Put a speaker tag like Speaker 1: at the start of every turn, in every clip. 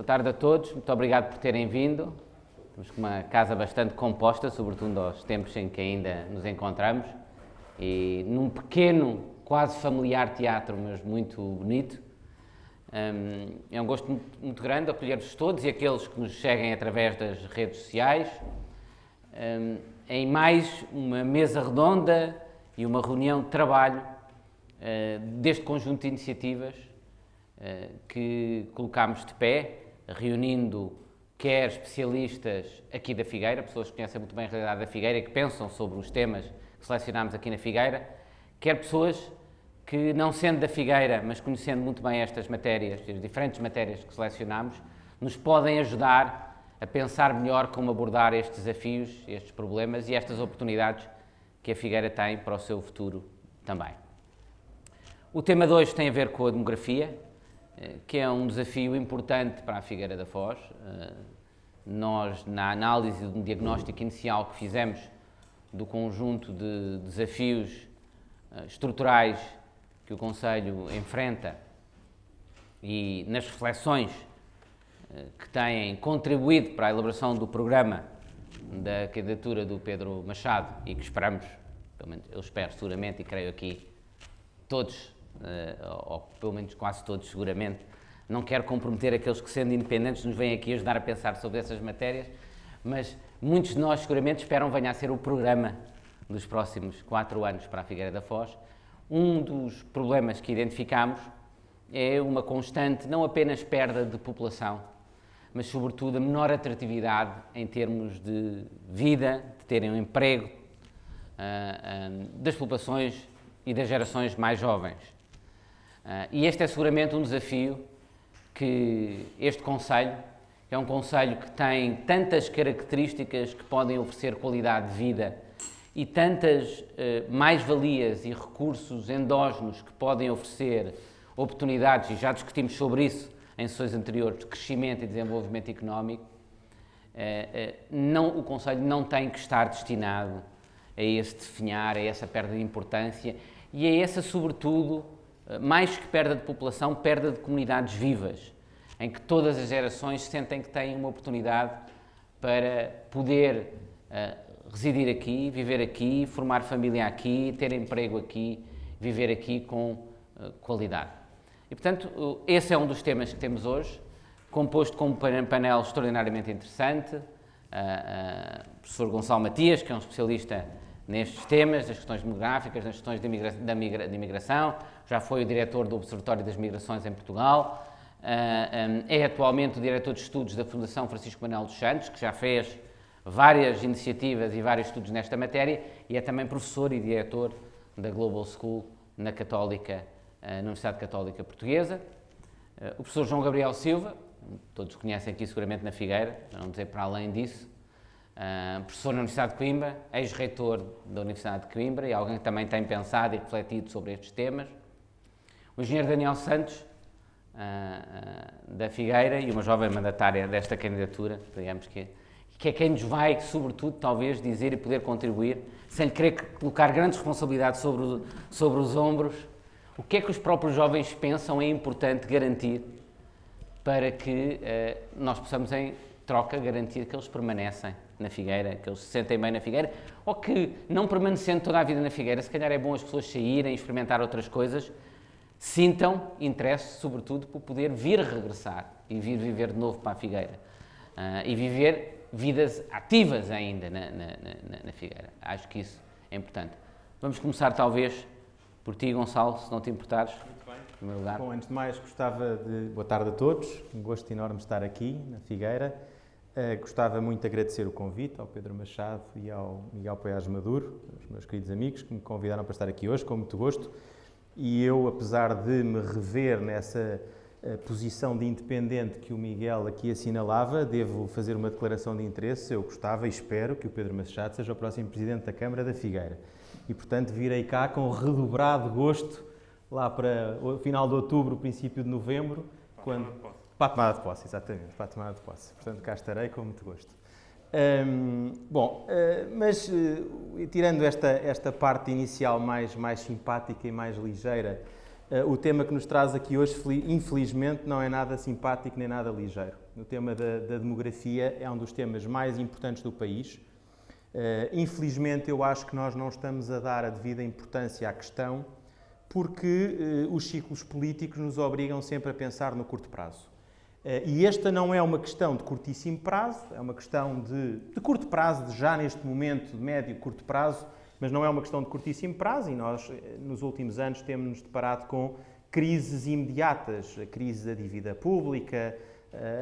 Speaker 1: tarde a todos, muito obrigado por terem vindo. Temos uma casa bastante composta, sobretudo aos tempos em que ainda nos encontramos, e num pequeno, quase familiar teatro, mas muito bonito. É um gosto muito grande acolher-vos todos e aqueles que nos seguem através das redes sociais, em mais uma mesa redonda e uma reunião de trabalho deste conjunto de iniciativas que colocámos de pé, reunindo quer especialistas aqui da Figueira, pessoas que conhecem muito bem a realidade da Figueira e que pensam sobre os temas que selecionámos aqui na Figueira, quer pessoas que, não sendo da Figueira, mas conhecendo muito bem estas matérias, as diferentes matérias que selecionámos, nos podem ajudar a pensar melhor como abordar estes desafios, estes problemas e estas oportunidades que a Figueira tem para o seu futuro também. O tema de hoje tem a ver com a demografia, que é um desafio importante para a Figueira da Foz. Nós, na análise de um diagnóstico inicial que fizemos do conjunto de desafios estruturais que o Conselho enfrenta e nas reflexões que têm contribuído para a elaboração do programa da candidatura do Pedro Machado e que esperamos, pelo menos eu espero seguramente e creio aqui todos, ou pelo menos quase todos seguramente, não quero comprometer aqueles que, sendo independentes, nos vêm aqui ajudar a pensar sobre essas matérias, mas muitos de nós seguramente esperam venha a ser o programa dos próximos 4 anos para a Figueira da Foz. Um dos problemas que identificamos é uma constante, não apenas perda de população, mas sobretudo a menor atratividade em termos de vida, de terem um emprego, das populações e das gerações mais jovens. E este é seguramente um desafio que este Conselho, que é um Conselho que tem tantas características que podem oferecer qualidade de vida e tantas mais-valias e recursos endógenos que podem oferecer oportunidades, e já discutimos sobre isso em sessões anteriores, de crescimento e desenvolvimento económico, o Conselho não tem que estar destinado a esse definhar, a essa perda de importância e a essa, sobretudo, mais que perda de população, perda de comunidades vivas, em que todas as gerações sentem que têm uma oportunidade para poder residir aqui, viver aqui, formar família aqui, ter emprego aqui, viver aqui com qualidade. E, portanto, esse é um dos temas que temos hoje, composto com um painel extraordinariamente interessante, o professor Gonçalo Matias, que é um especialista nestes temas, das questões demográficas, das questões de imigração, já foi o diretor do Observatório das Migrações em Portugal, é atualmente o diretor de estudos da Fundação Francisco Manuel dos Santos, que já fez várias iniciativas e vários estudos nesta matéria, e é também professor e diretor da Global School na Católica, na Universidade Católica Portuguesa. O professor João Gabriel Silva, todos conhecem aqui seguramente na Figueira, para não dizer para além disso, professor na Universidade de Coimbra, ex-reitor da Universidade de Coimbra e alguém que também tem pensado e refletido sobre estes temas. O engenheiro Daniel Santos, da Figueira, e uma jovem mandatária desta candidatura, digamos que é quem nos vai, sobretudo, talvez, dizer e poder contribuir, sem lhe querer colocar grandes responsabilidades sobre os ombros, o que é que os próprios jovens pensam é importante garantir para que nós possamos, em troca, garantir que eles permanecem na Figueira, que eles se sentem bem na Figueira, ou que, não permanecendo toda a vida na Figueira, se calhar é bom as pessoas saírem, experimentar outras coisas, sintam interesse, sobretudo, por poder vir regressar e vir viver de novo para a Figueira. E viver vidas ativas ainda na Figueira. Acho que isso é importante. Vamos começar, talvez, por ti, Gonçalo, se não te importares.
Speaker 2: Muito bem.
Speaker 1: Em primeiro lugar.
Speaker 2: Bom, antes de mais, gostava de... Boa tarde a todos. Um gosto enorme estar aqui, na Figueira. Gostava muito de agradecer o convite ao Pedro Machado e ao Miguel Poiares Maduro, os meus queridos amigos, que me convidaram para estar aqui hoje, com muito gosto. E eu, apesar de me rever nessa posição de independente que o Miguel aqui assinalava, devo fazer uma declaração de interesse. Eu gostava e espero que o Pedro Machado seja o próximo Presidente da Câmara da Figueira. E, portanto, virei cá com redobrado gosto, lá para o final de outubro, princípio de novembro, para a tomada de posse, exatamente, para a tomada de posse. Portanto, cá estarei com muito gosto. Mas tirando esta parte inicial mais simpática e mais ligeira, o tema que nos traz aqui hoje, infelizmente, não é nada simpático nem nada ligeiro. O tema da demografia é um dos temas mais importantes do país. Infelizmente, eu acho que nós não estamos a dar a devida importância à questão porque os ciclos políticos nos obrigam sempre a pensar no curto prazo. E esta não é uma questão de curtíssimo prazo, é uma questão de curto prazo, de já neste momento, de médio e curto prazo, mas não é uma questão de curtíssimo prazo e nós, nos últimos anos, temos-nos deparado com crises imediatas, a crise da dívida pública,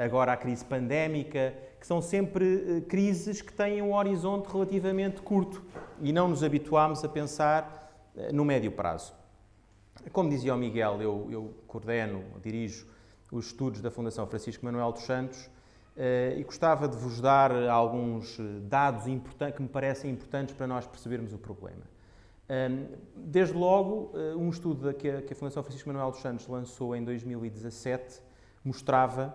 Speaker 2: agora a crise pandémica, que são sempre crises que têm um horizonte relativamente curto e não nos habituámos a pensar no médio prazo. Como dizia o Miguel, eu coordeno, dirijo os estudos da Fundação Francisco Manuel dos Santos e gostava de vos dar alguns dados que me parecem importantes para nós percebermos o problema. Desde logo, um estudo que a Fundação Francisco Manuel dos Santos lançou em 2017 mostrava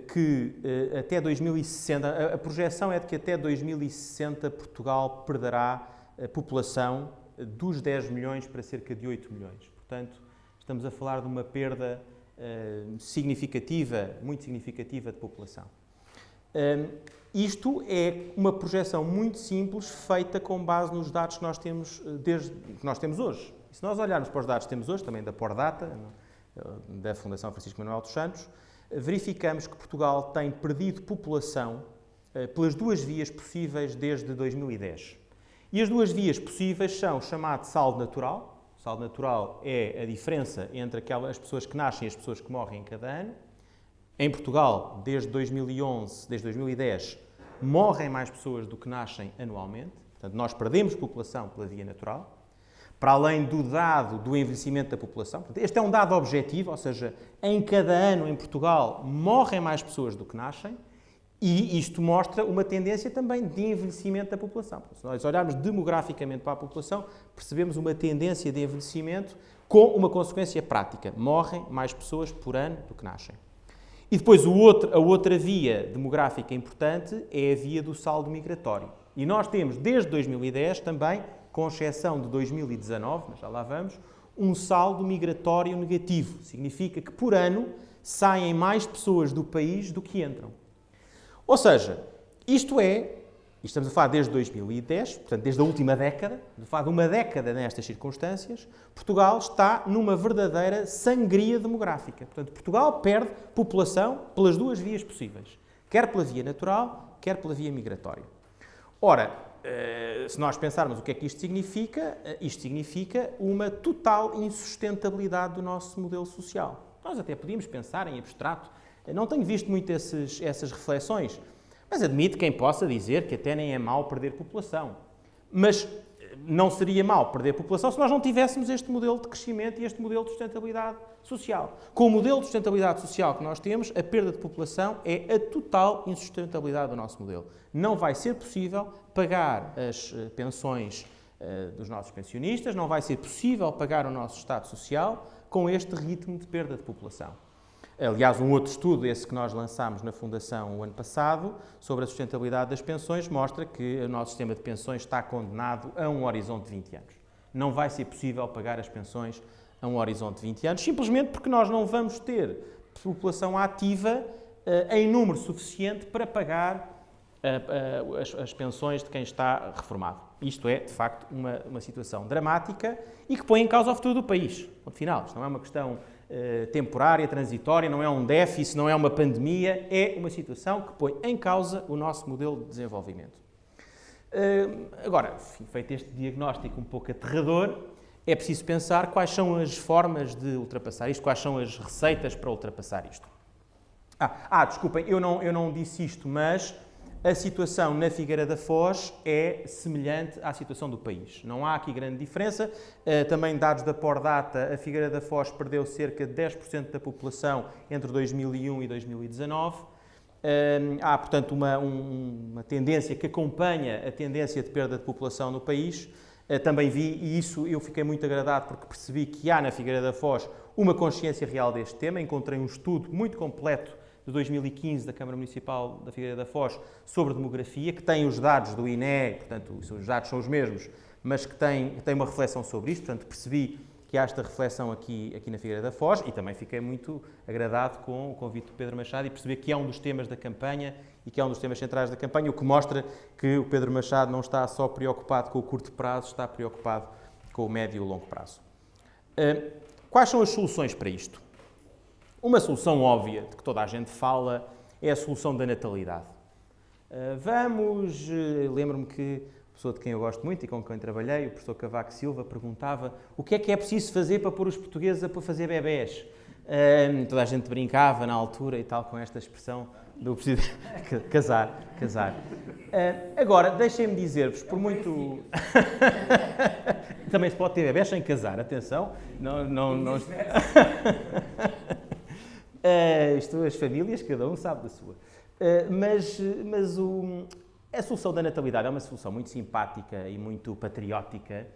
Speaker 2: que até 2060, a projeção é de que até 2060 Portugal perderá a população dos 10 milhões para cerca de 8 milhões. Portanto, estamos a falar de uma perda significativa, muito significativa de população. Isto é uma projeção muito simples, feita com base nos dados que nós temos, que nós temos hoje. E se nós olharmos para os dados que temos hoje, também da Pordata, da Fundação Francisco Manuel dos Santos, verificamos que Portugal tem perdido população pelas duas vias possíveis desde 2010. E as duas vias possíveis são o chamado saldo natural. O saldo natural é a diferença entre as pessoas que nascem e as pessoas que morrem em cada ano. Em Portugal, desde 2011, desde 2010, morrem mais pessoas do que nascem anualmente. Portanto, nós perdemos população pela via natural. Para além do dado do envelhecimento da população. Portanto, este é um dado objetivo, ou seja, em cada ano em Portugal morrem mais pessoas do que nascem. E isto mostra uma tendência também de envelhecimento da população. Se nós olharmos demograficamente para a população, percebemos uma tendência de envelhecimento com uma consequência prática. Morrem mais pessoas por ano do que nascem. E depois a outra via demográfica importante é a via do saldo migratório. E nós temos, desde 2010 também, com exceção de 2019, mas já lá vamos, um saldo migratório negativo. Significa que por ano saem mais pessoas do país do que entram. Ou seja, estamos a falar desde 2010, portanto, desde a última década, a falar de uma década nestas circunstâncias, Portugal está numa verdadeira sangria demográfica. Portanto, Portugal perde população pelas duas vias possíveis, quer pela via natural, quer pela via migratória. Ora, se nós pensarmos o que é que isto significa uma total insustentabilidade do nosso modelo social. Nós até podíamos pensar em abstrato. Não tenho visto muito essas reflexões, mas admito quem possa dizer que até nem é mau perder população. Mas não seria mau perder população se nós não tivéssemos este modelo de crescimento e este modelo de sustentabilidade social. Com o modelo de sustentabilidade social que nós temos, a perda de população é a total insustentabilidade do nosso modelo. Não vai ser possível pagar as pensões dos nossos pensionistas, não vai ser possível pagar o nosso Estado Social com este ritmo de perda de população. Aliás, um outro estudo, esse que nós lançámos na Fundação o ano passado, sobre a sustentabilidade das pensões, mostra que o nosso sistema de pensões está condenado a um horizonte de 20 anos. Não vai ser possível pagar as pensões a um horizonte de 20 anos, simplesmente porque nós não vamos ter população ativa em número suficiente para pagar as pensões de quem está reformado. Isto é, de facto, uma situação dramática e que põe em causa o futuro do país. Afinal, isto não é uma questão temporária, transitória, não é um déficit, não é uma pandemia, é uma situação que põe em causa o nosso modelo de desenvolvimento. Agora, feito este diagnóstico um pouco aterrador, é preciso pensar quais são as formas de ultrapassar isto, quais são as receitas para ultrapassar isto. Desculpem, eu não disse isto, mas a situação na Figueira da Foz é semelhante à situação do país. Não há aqui grande diferença. Também dados da Pordata, a Figueira da Foz perdeu cerca de 10% da população entre 2001 e 2019. Há, portanto, uma tendência que acompanha a tendência de perda de população no país. Também vi, e isso eu fiquei muito agradado porque percebi que há na Figueira da Foz uma consciência real deste tema. Encontrei um estudo muito completo de 2015 da Câmara Municipal da Figueira da Foz sobre demografia, que tem os dados do INE, portanto, os dados são os mesmos, mas que tem uma reflexão sobre isto. Portanto, percebi que há esta reflexão aqui na Figueira da Foz, e também fiquei muito agradado com o convite do Pedro Machado e perceber que é um dos temas da campanha e que é um dos temas centrais da campanha, o que mostra que o Pedro Machado não está só preocupado com o curto prazo, está preocupado com o médio e o longo prazo. Quais são as soluções para isto? Uma solução óbvia, de que toda a gente fala, é a solução da natalidade. Lembro-me que a pessoa de quem eu gosto muito e com quem trabalhei, o professor Cavaco Silva, perguntava o que é preciso fazer para pôr os portugueses a fazer bebés. Toda a gente brincava na altura e tal com esta expressão do presidente. Casar. Agora, deixem-me dizer-vos, por muito... Também se pode ter bebés sem casar, atenção. Não... As famílias, cada um sabe da sua. A solução da natalidade é uma solução muito simpática e muito patriótica,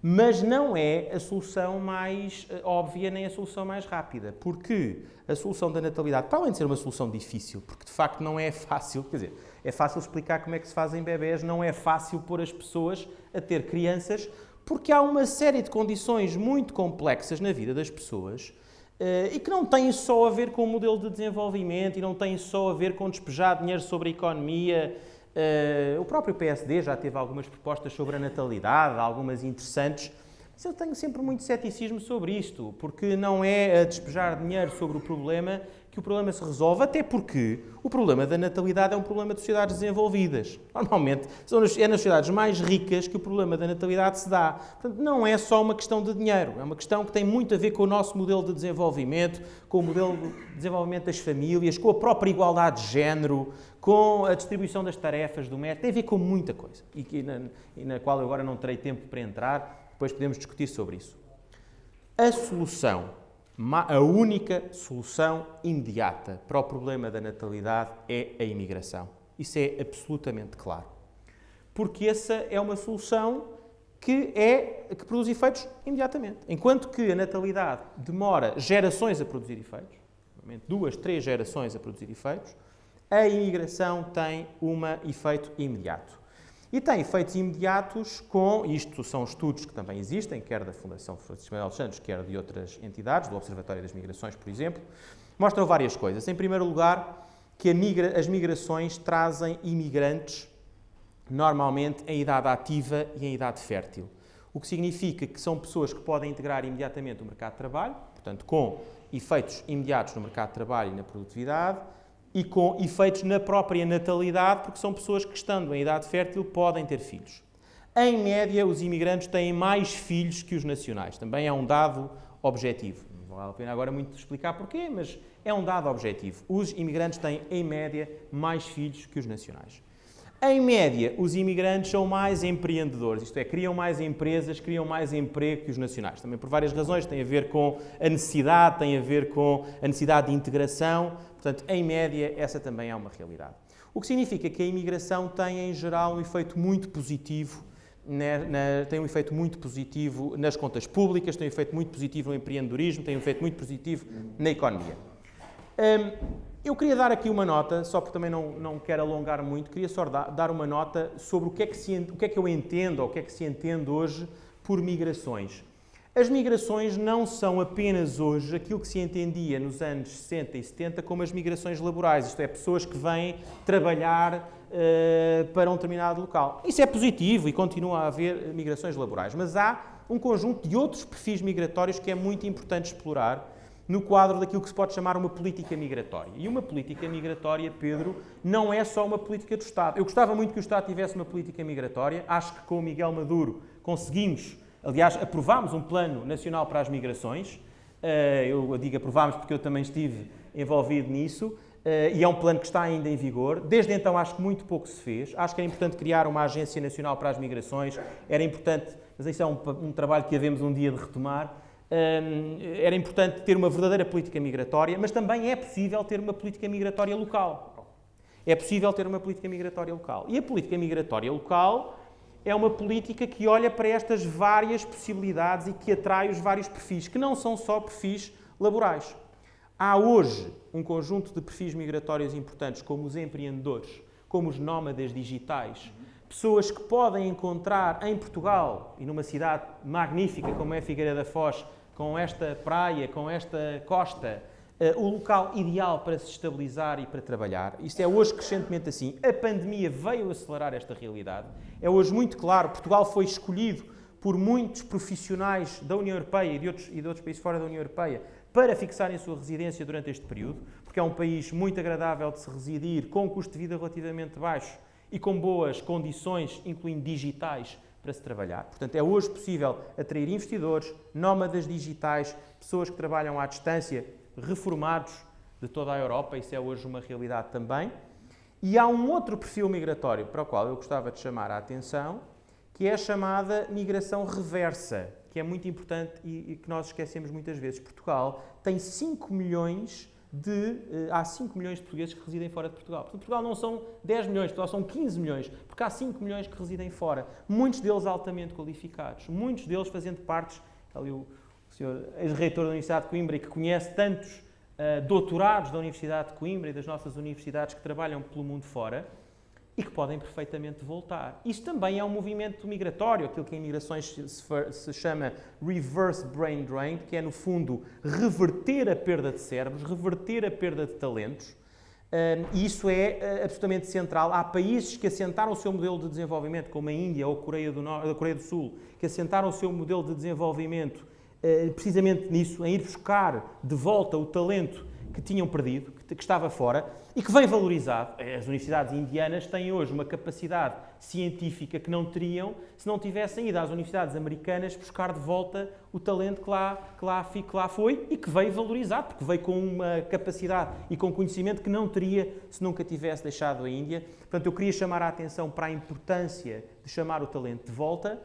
Speaker 2: mas não é a solução mais óbvia nem a solução mais rápida, porque a solução da natalidade, para além de ser uma solução difícil, porque de facto não é fácil, quer dizer, é fácil explicar como é que se fazem bebés, não é fácil pôr as pessoas a ter crianças, porque há uma série de condições muito complexas na vida das pessoas e que não têm só a ver com o modelo de desenvolvimento e não têm só a ver com despejar dinheiro sobre a economia. O próprio PSD já teve algumas propostas sobre a natalidade, algumas interessantes, mas eu tenho sempre muito ceticismo sobre isto, porque não é a despejar dinheiro sobre o problema que o problema se resolve, até porque o problema da natalidade é um problema de sociedades desenvolvidas. Normalmente é nas sociedades mais ricas que o problema da natalidade se dá. Portanto, não é só uma questão de dinheiro, é uma questão que tem muito a ver com o nosso modelo de desenvolvimento, com o modelo de desenvolvimento das famílias, com a própria igualdade de género, com a distribuição das tarefas do método, tem a ver com muita coisa, e na qual eu agora não terei tempo para entrar, depois podemos discutir sobre isso. A única solução imediata para o problema da natalidade é a imigração. Isso é absolutamente claro. Porque essa é uma solução que produz efeitos imediatamente. Enquanto que a natalidade demora gerações a produzir efeitos, 2, 3 gerações a produzir efeitos, a imigração tem um efeito imediato. E tem efeitos imediatos isto são estudos que também existem, quer da Fundação Francisco Manuel dos Santos, quer de outras entidades, do Observatório das Migrações, por exemplo, mostram várias coisas. Em primeiro lugar, que as migrações trazem imigrantes, normalmente em idade ativa e em idade fértil. O que significa que são pessoas que podem integrar imediatamente o mercado de trabalho, portanto, com efeitos imediatos no mercado de trabalho e na produtividade, e com efeitos na própria natalidade, porque são pessoas que, estando em idade fértil, podem ter filhos. Em média, os imigrantes têm mais filhos que os nacionais. Também é um dado objetivo. Não vale a pena agora muito explicar porquê, mas é um dado objetivo. Os imigrantes têm, em média, mais filhos que os nacionais. Em média, os imigrantes são mais empreendedores, isto é, criam mais empresas, criam mais emprego que os nacionais. Também por várias razões, tem a ver com a necessidade, tem a ver com a necessidade de integração. Portanto, em média, essa também é uma realidade. O que significa que a imigração tem, em geral, um efeito muito positivo, tem um efeito muito positivo nas contas públicas, tem um efeito muito positivo no empreendedorismo, tem um efeito muito positivo na economia. Eu queria dar aqui uma nota, só porque também não quero alongar muito, queria só dar uma nota sobre o que é que eu entendo, ou o que é que se entende hoje por migrações. As migrações não são apenas hoje aquilo que se entendia nos anos 60 e 70 como as migrações laborais, isto é, pessoas que vêm trabalhar para um determinado local. Isso é positivo e continua a haver migrações laborais, mas há um conjunto de outros perfis migratórios que é muito importante explorar no quadro daquilo que se pode chamar uma política migratória. E uma política migratória, Pedro, não é só uma política do Estado. Eu gostava muito que o Estado tivesse uma política migratória, acho que com o Miguel Maduro conseguimos. Aliás, aprovámos um plano nacional para as migrações. Eu digo aprovámos porque eu também estive envolvido nisso. E é um plano que está ainda em vigor. Desde então, acho que muito pouco se fez. Acho que era importante criar uma Agência Nacional para as Migrações. Era importante, mas isso é um trabalho que havemos um dia de retomar. Era importante ter uma verdadeira política migratória, mas também é possível ter uma política migratória local. É possível ter uma política migratória local. E a política migratória local é uma política que olha para estas várias possibilidades e que atrai os vários perfis, que não são só perfis laborais. Há hoje um conjunto de perfis migratórios importantes, como os empreendedores, como os nómadas digitais, pessoas que podem encontrar em Portugal e numa cidade magnífica como é Figueira da Foz, com esta praia, com esta costa, o local ideal para se estabilizar e para trabalhar. Isto é hoje crescentemente assim. A pandemia veio acelerar esta realidade. É hoje muito claro, Portugal foi escolhido por muitos profissionais da União Europeia e de outros países fora da União Europeia para fixarem a sua residência durante este período, porque é um país muito agradável de se residir, com um custo de vida relativamente baixo e com boas condições, incluindo digitais, para se trabalhar. Portanto, é hoje possível atrair investidores, nómadas digitais, pessoas que trabalham à distância, reformados de toda a Europa, isso é hoje uma realidade também. E há um outro perfil migratório para o qual eu gostava de chamar a atenção, que é a chamada migração reversa, que é muito importante e que nós esquecemos muitas vezes. Portugal tem 5 milhões há 5 milhões de portugueses que residem fora de Portugal. Portanto, Portugal não são 10 milhões, Portugal são 15 milhões, porque há 5 milhões que residem fora. Muitos deles altamente qualificados, muitos deles fazendo parte, ali o senhor ex-reitor da Universidade de Coimbra, e que conhece tantos doutorados da Universidade de Coimbra e das nossas universidades que trabalham pelo mundo fora e que podem perfeitamente voltar. Isto também é um movimento migratório, aquilo que em migrações se chama reverse brain drain, que é, no fundo, reverter a perda de cérebros, reverter a perda de talentos, e isso é absolutamente central. Há países que assentaram o seu modelo de desenvolvimento, como a Índia ou a Coreia do Sul, que assentaram o seu modelo de desenvolvimento precisamente nisso, em ir buscar de volta o talento que tinham perdido, que estava fora, e que vem valorizado. As universidades indianas têm hoje uma capacidade científica que não teriam se não tivessem ido às universidades americanas buscar de volta o talento que lá foi e que veio valorizado, porque veio com uma capacidade e com conhecimento que não teria se nunca tivesse deixado a Índia. Portanto, eu queria chamar a atenção para a importância de chamar o talento de volta.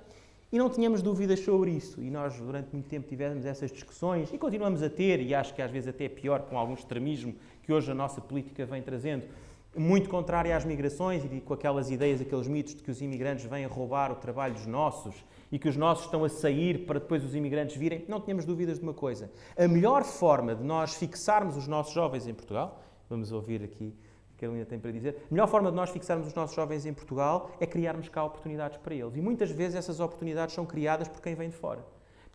Speaker 2: E não tínhamos dúvidas sobre isso, e nós durante muito tempo tivemos essas discussões, e continuamos a ter, e acho que às vezes até é pior, com algum extremismo que hoje a nossa política vem trazendo, muito contrária às migrações e com aquelas ideias, aqueles mitos de que os imigrantes vêm roubar o trabalho dos nossos e que os nossos estão a sair para depois os imigrantes virem. Não tínhamos dúvidas de uma coisa. A melhor forma de nós fixarmos os nossos jovens em Portugal, vamos ouvir aqui que a Carolina tem para dizer, a melhor forma de nós fixarmos os nossos jovens em Portugal é criarmos cá oportunidades para eles. E muitas vezes essas oportunidades são criadas por quem vem de fora.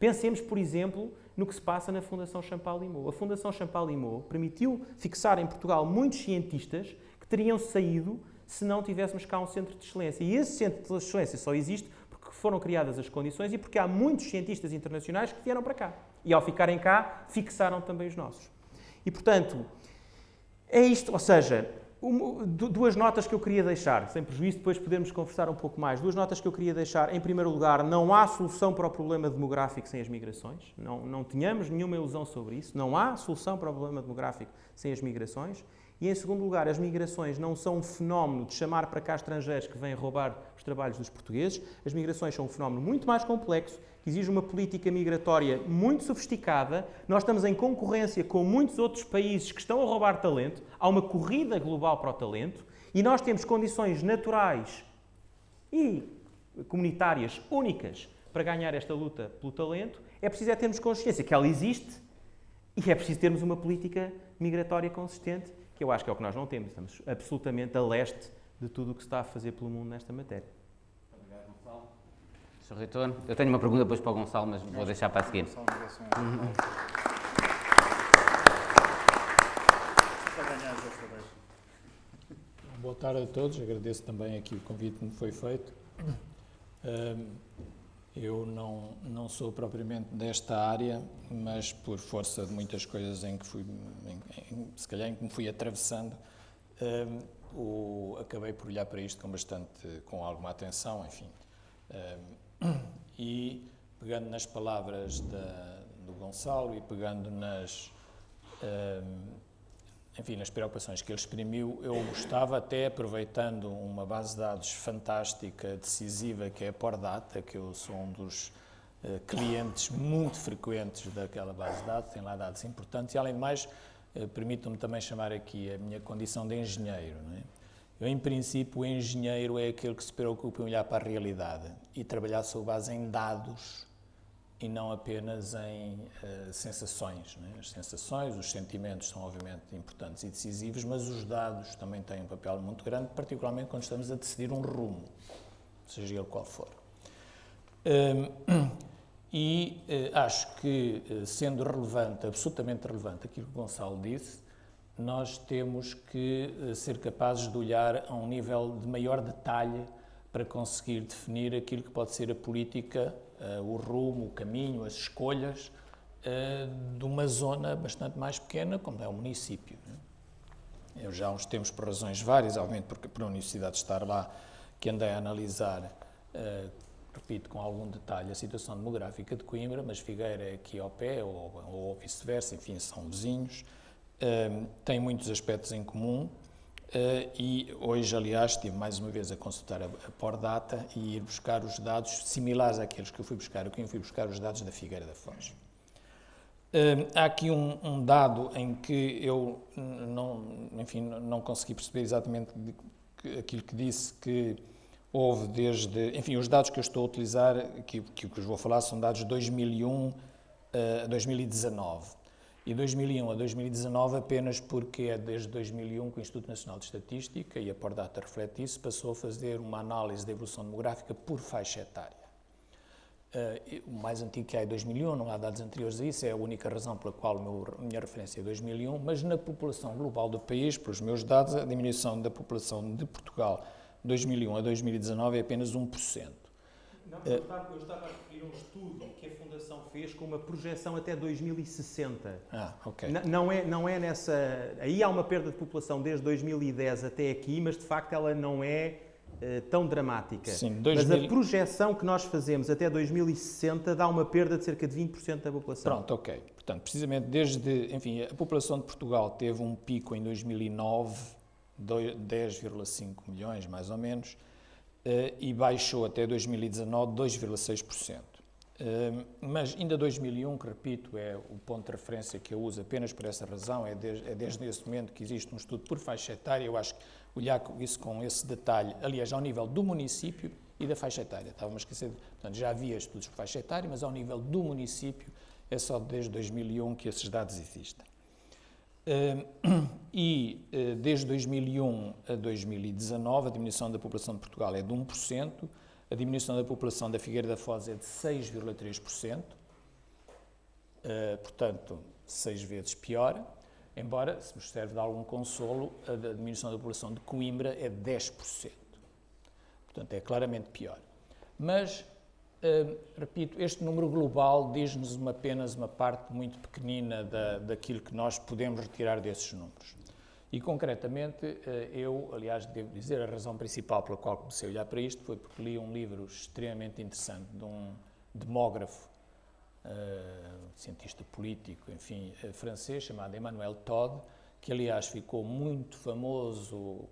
Speaker 2: Pensemos, por exemplo, no que se passa na Fundação Champalimau. A Fundação Champalimau permitiu fixar em Portugal muitos cientistas que teriam saído se não tivéssemos cá um centro de excelência. E esse centro de excelência só existe porque foram criadas as condições e porque há muitos cientistas internacionais que vieram para cá. E ao ficarem cá, fixaram também os nossos. E, portanto, é isto, ou seja, duas notas que eu queria deixar, sem prejuízo, depois podermos conversar um pouco mais. Duas notas que eu queria deixar. Em primeiro lugar, não há solução para o problema demográfico sem as migrações. Não tenhamos nenhuma ilusão sobre isso. Não há solução para o problema demográfico sem as migrações. E, em segundo lugar, as migrações não são um fenómeno de chamar para cá estrangeiros que vêm roubar os trabalhos dos portugueses. As migrações são um fenómeno muito mais complexo, que exige uma política migratória muito sofisticada. Nós estamos em concorrência com muitos outros países que estão a roubar talento. Há uma corrida global para o talento e nós temos condições naturais e comunitárias únicas para ganhar esta luta pelo talento. É preciso termos consciência que ela existe e é preciso termos uma política migratória consistente, que eu acho que é o que nós não temos. Estamos absolutamente a leste de tudo o que se está a fazer pelo mundo nesta matéria.
Speaker 1: Obrigado, Gonçalo. Sr. Reitor, eu tenho uma pergunta depois para o Gonçalo, mas vou deixar para a seguir.
Speaker 3: Boa tarde a todos, agradeço também aqui o convite que me foi feito. Eu não sou propriamente desta área, mas por força de muitas coisas em que em que me fui atravessando, acabei por olhar para isto com alguma atenção, enfim. E pegando nas palavras do Gonçalo e pegando nas preocupações que ele exprimiu, eu gostava, até aproveitando uma base de dados fantástica, decisiva, que é a Pordata, que eu sou um dos clientes muito frequentes daquela base de dados, tem lá dados importantes, e além de mais, permitam-me também chamar aqui a minha condição de engenheiro, não é? Eu, em princípio, o engenheiro é aquele que se preocupa em olhar para a realidade e trabalhar sob base em dados e não apenas em sensações, não é? As sensações, os sentimentos são obviamente importantes e decisivos, mas os dados também têm um papel muito grande, particularmente quando estamos a decidir um rumo. seja ele qual for. Acho que, sendo relevante, absolutamente relevante, aquilo que o Gonçalo disse, nós temos que ser capazes de olhar a um nível de maior detalhe para conseguir definir aquilo que pode ser a política, o rumo, o caminho, as escolhas de uma zona bastante mais pequena, como é o município. Eu já há uns tempos, por razões várias, obviamente porque para a universidade estar lá, que andei a analisar, repito, com algum detalhe, a situação demográfica de Coimbra, mas Figueira é aqui ao pé, ou vice-versa, enfim, são vizinhos, têm muitos aspectos em comum, e hoje, aliás, estive mais uma vez a consultar a Pordata e ir buscar os dados similares àqueles que eu fui buscar. Eu fui buscar os dados da Figueira da Foz. Há aqui um dado em que eu não consegui perceber exatamente aquilo que disse, que houve desde... Enfim, os dados que eu estou a utilizar, que vos vou falar, são dados de 2001 a 2019. E 2001 a 2019 apenas porque é desde 2001 que o Instituto Nacional de Estatística, e a Pordata reflete isso, passou a fazer uma análise da evolução demográfica por faixa etária. O mais antigo que há é 2001, não há dados anteriores a isso, é a única razão pela qual a minha referência é 2001, mas na população global do país, pelos meus dados, a diminuição da população de Portugal de 2001 a 2019 é apenas 1%.
Speaker 2: Não, eu estava a referir a um estudo que a Fundação fez com uma projeção até 2060.
Speaker 3: Ok.
Speaker 2: Não é nessa... Aí há uma perda de população desde 2010 até aqui, mas de facto ela não é tão dramática.
Speaker 3: Sim,
Speaker 2: mas a projeção que nós fazemos até 2060 dá uma perda de cerca de 20% da população.
Speaker 3: Pronto, ok. Portanto, precisamente enfim, a população de Portugal teve um pico em 2009, 10,5 milhões, mais ou menos, e baixou até 2019 2,6%. Mas ainda 2001, que repito, é o ponto de referência que eu uso apenas por essa razão, é desde esse momento que existe um estudo por faixa etária. Eu acho que olhar isso com esse detalhe, aliás, ao nível do município e da faixa etária. Estava-me a esquecer, portanto, já havia estudos por faixa etária, mas ao nível do município é só desde 2001 que esses dados existem. Desde 2001 a 2019, a diminuição da população de Portugal é de 1%, a diminuição da população da Figueira da Foz é de 6,3%, portanto, 6 vezes pior, embora, se nos serve de algum consolo, a diminuição da população de Coimbra é de 10%. Portanto, é claramente pior. Mas, repito, este número global diz-nos apenas uma parte muito pequenina daquilo que nós podemos retirar desses números. E, concretamente, eu, aliás, devo dizer, a razão principal pela qual comecei a olhar para isto foi porque li um livro extremamente interessante de um demógrafo, cientista político, enfim, francês, chamado Emmanuel Todd, que, aliás, ficou muito famoso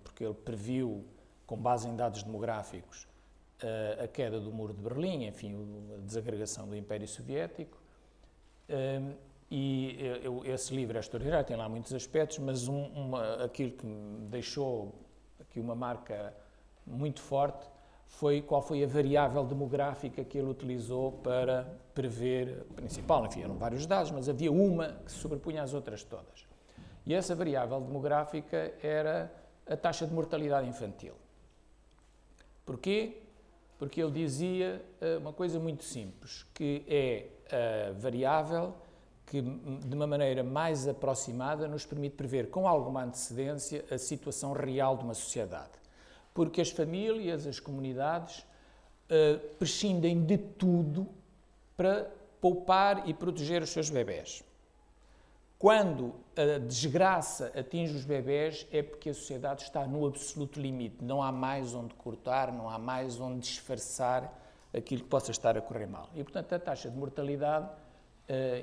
Speaker 3: porque ele previu, com base em dados demográficos, a queda do Muro de Berlim, enfim, a desagregação do Império Soviético. Esse livro é extraordinário, tem lá muitos aspectos, mas aquilo que me deixou aqui uma marca muito forte foi qual foi a variável demográfica que ele utilizou para prever, principal, enfim, eram vários dados, mas havia uma que se sobrepunha às outras todas. E essa variável demográfica era a taxa de mortalidade infantil. Porquê? Porque ele dizia uma coisa muito simples, que é a variável que, de uma maneira mais aproximada, nos permite prever com alguma antecedência a situação real de uma sociedade. Porque as famílias, as comunidades, prescindem de tudo para poupar e proteger os seus bebés. Quando a desgraça atinge os bebés é porque a sociedade está no absoluto limite. Não há mais onde cortar, não há mais onde disfarçar aquilo que possa estar a correr mal. E, portanto, a taxa de mortalidade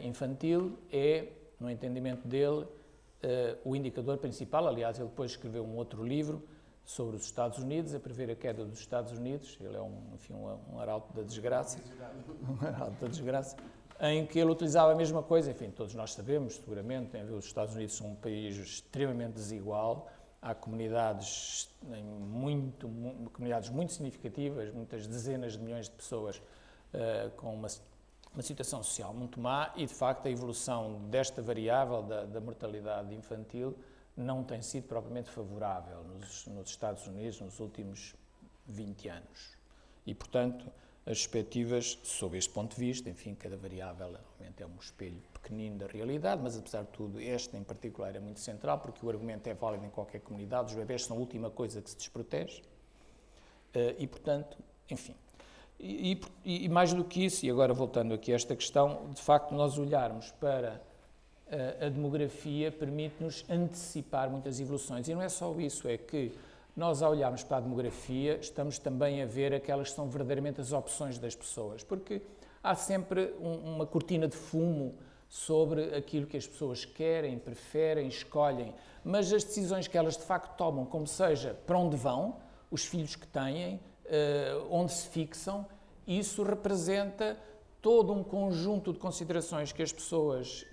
Speaker 3: infantil é, no entendimento dele, o indicador principal. Aliás, ele depois escreveu um outro livro sobre os Estados Unidos, a prever a queda dos Estados Unidos. Ele é um arauto da desgraça. Um arauto da desgraça. Em que ele utilizava a mesma coisa, enfim, todos nós sabemos, seguramente, os Estados Unidos são um país extremamente desigual, há comunidades muito significativas, muitas dezenas de milhões de pessoas com uma situação social muito má e, de facto, a evolução desta variável da mortalidade infantil não tem sido propriamente favorável nos Estados Unidos nos últimos 20 anos. E, portanto, as perspectivas, sob este ponto de vista, enfim, cada variável realmente é um espelho pequenino da realidade, mas, apesar de tudo, este em particular é muito central, porque o argumento é válido em qualquer comunidade, os bebés são a última coisa que se desprotege, e, portanto, enfim. E mais do que isso, e agora voltando aqui a esta questão, de facto, nós olharmos para a demografia permite-nos antecipar muitas evoluções. E não é só isso, é que nós, ao olharmos para a demografia, estamos também a ver aquelas que são verdadeiramente as opções das pessoas, porque há sempre uma cortina de fumo sobre aquilo que as pessoas querem, preferem, escolhem, mas as decisões que elas de facto tomam, como seja para onde vão, os filhos que têm, onde se fixam, isso representa todo um conjunto de considerações que as pessoas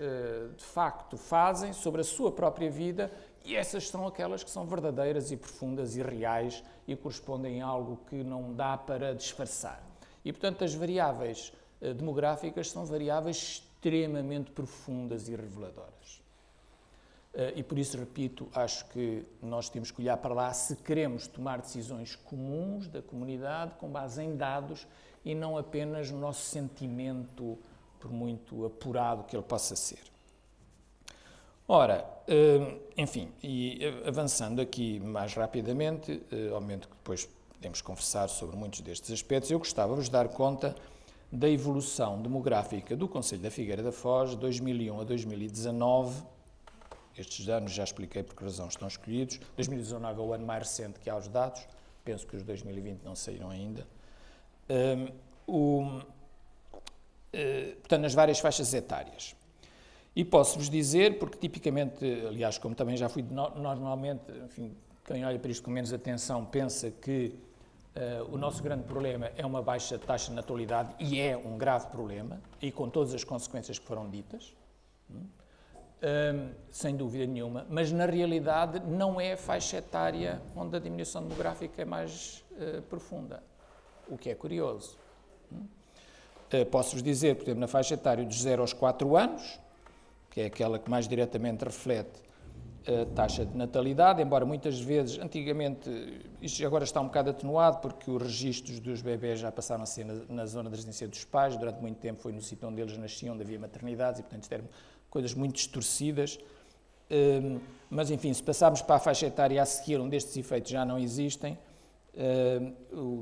Speaker 3: de facto fazem sobre a sua própria vida, e essas são aquelas que são verdadeiras e profundas e reais e correspondem a algo que não dá para disfarçar. E, portanto, as variáveis demográficas são variáveis extremamente profundas e reveladoras. E por isso, repito, acho que nós temos que olhar para lá se queremos tomar decisões comuns da comunidade com base em dados e não apenas no nosso sentimento, por muito apurado que ele possa ser. Ora, enfim, e avançando aqui mais rapidamente, obviamente que depois podemos conversar sobre muitos destes aspectos, eu gostava de vos dar conta da evolução demográfica do Concelho da Figueira da Foz, de 2001 a 2019. Estes anos já expliquei por que razão estão escolhidos. 2019 é o ano mais recente que há os dados, penso que os 2020 não saíram ainda. Portanto, nas várias faixas etárias. E posso-vos dizer, porque tipicamente, aliás, como também já fui normalmente, enfim, quem olha para isto com menos atenção pensa que o nosso grande problema é uma baixa taxa de natalidade, e é um grave problema, e com todas as consequências que foram ditas, sem dúvida nenhuma, mas na realidade não é a faixa etária onde a diminuição demográfica é mais profunda, o que é curioso. Posso-vos dizer, por exemplo, na faixa etária dos 0 aos 4 anos, que é aquela que mais diretamente reflete a taxa de natalidade, embora muitas vezes, antigamente, isto agora está um bocado atenuado, porque os registros dos bebés já passaram a ser na zona da residência dos pais, durante muito tempo foi no sítio onde eles nasciam, onde havia maternidades, e portanto isto eram coisas muito distorcidas, mas enfim, se passarmos para a faixa etária a seguir, onde estes efeitos já não existem,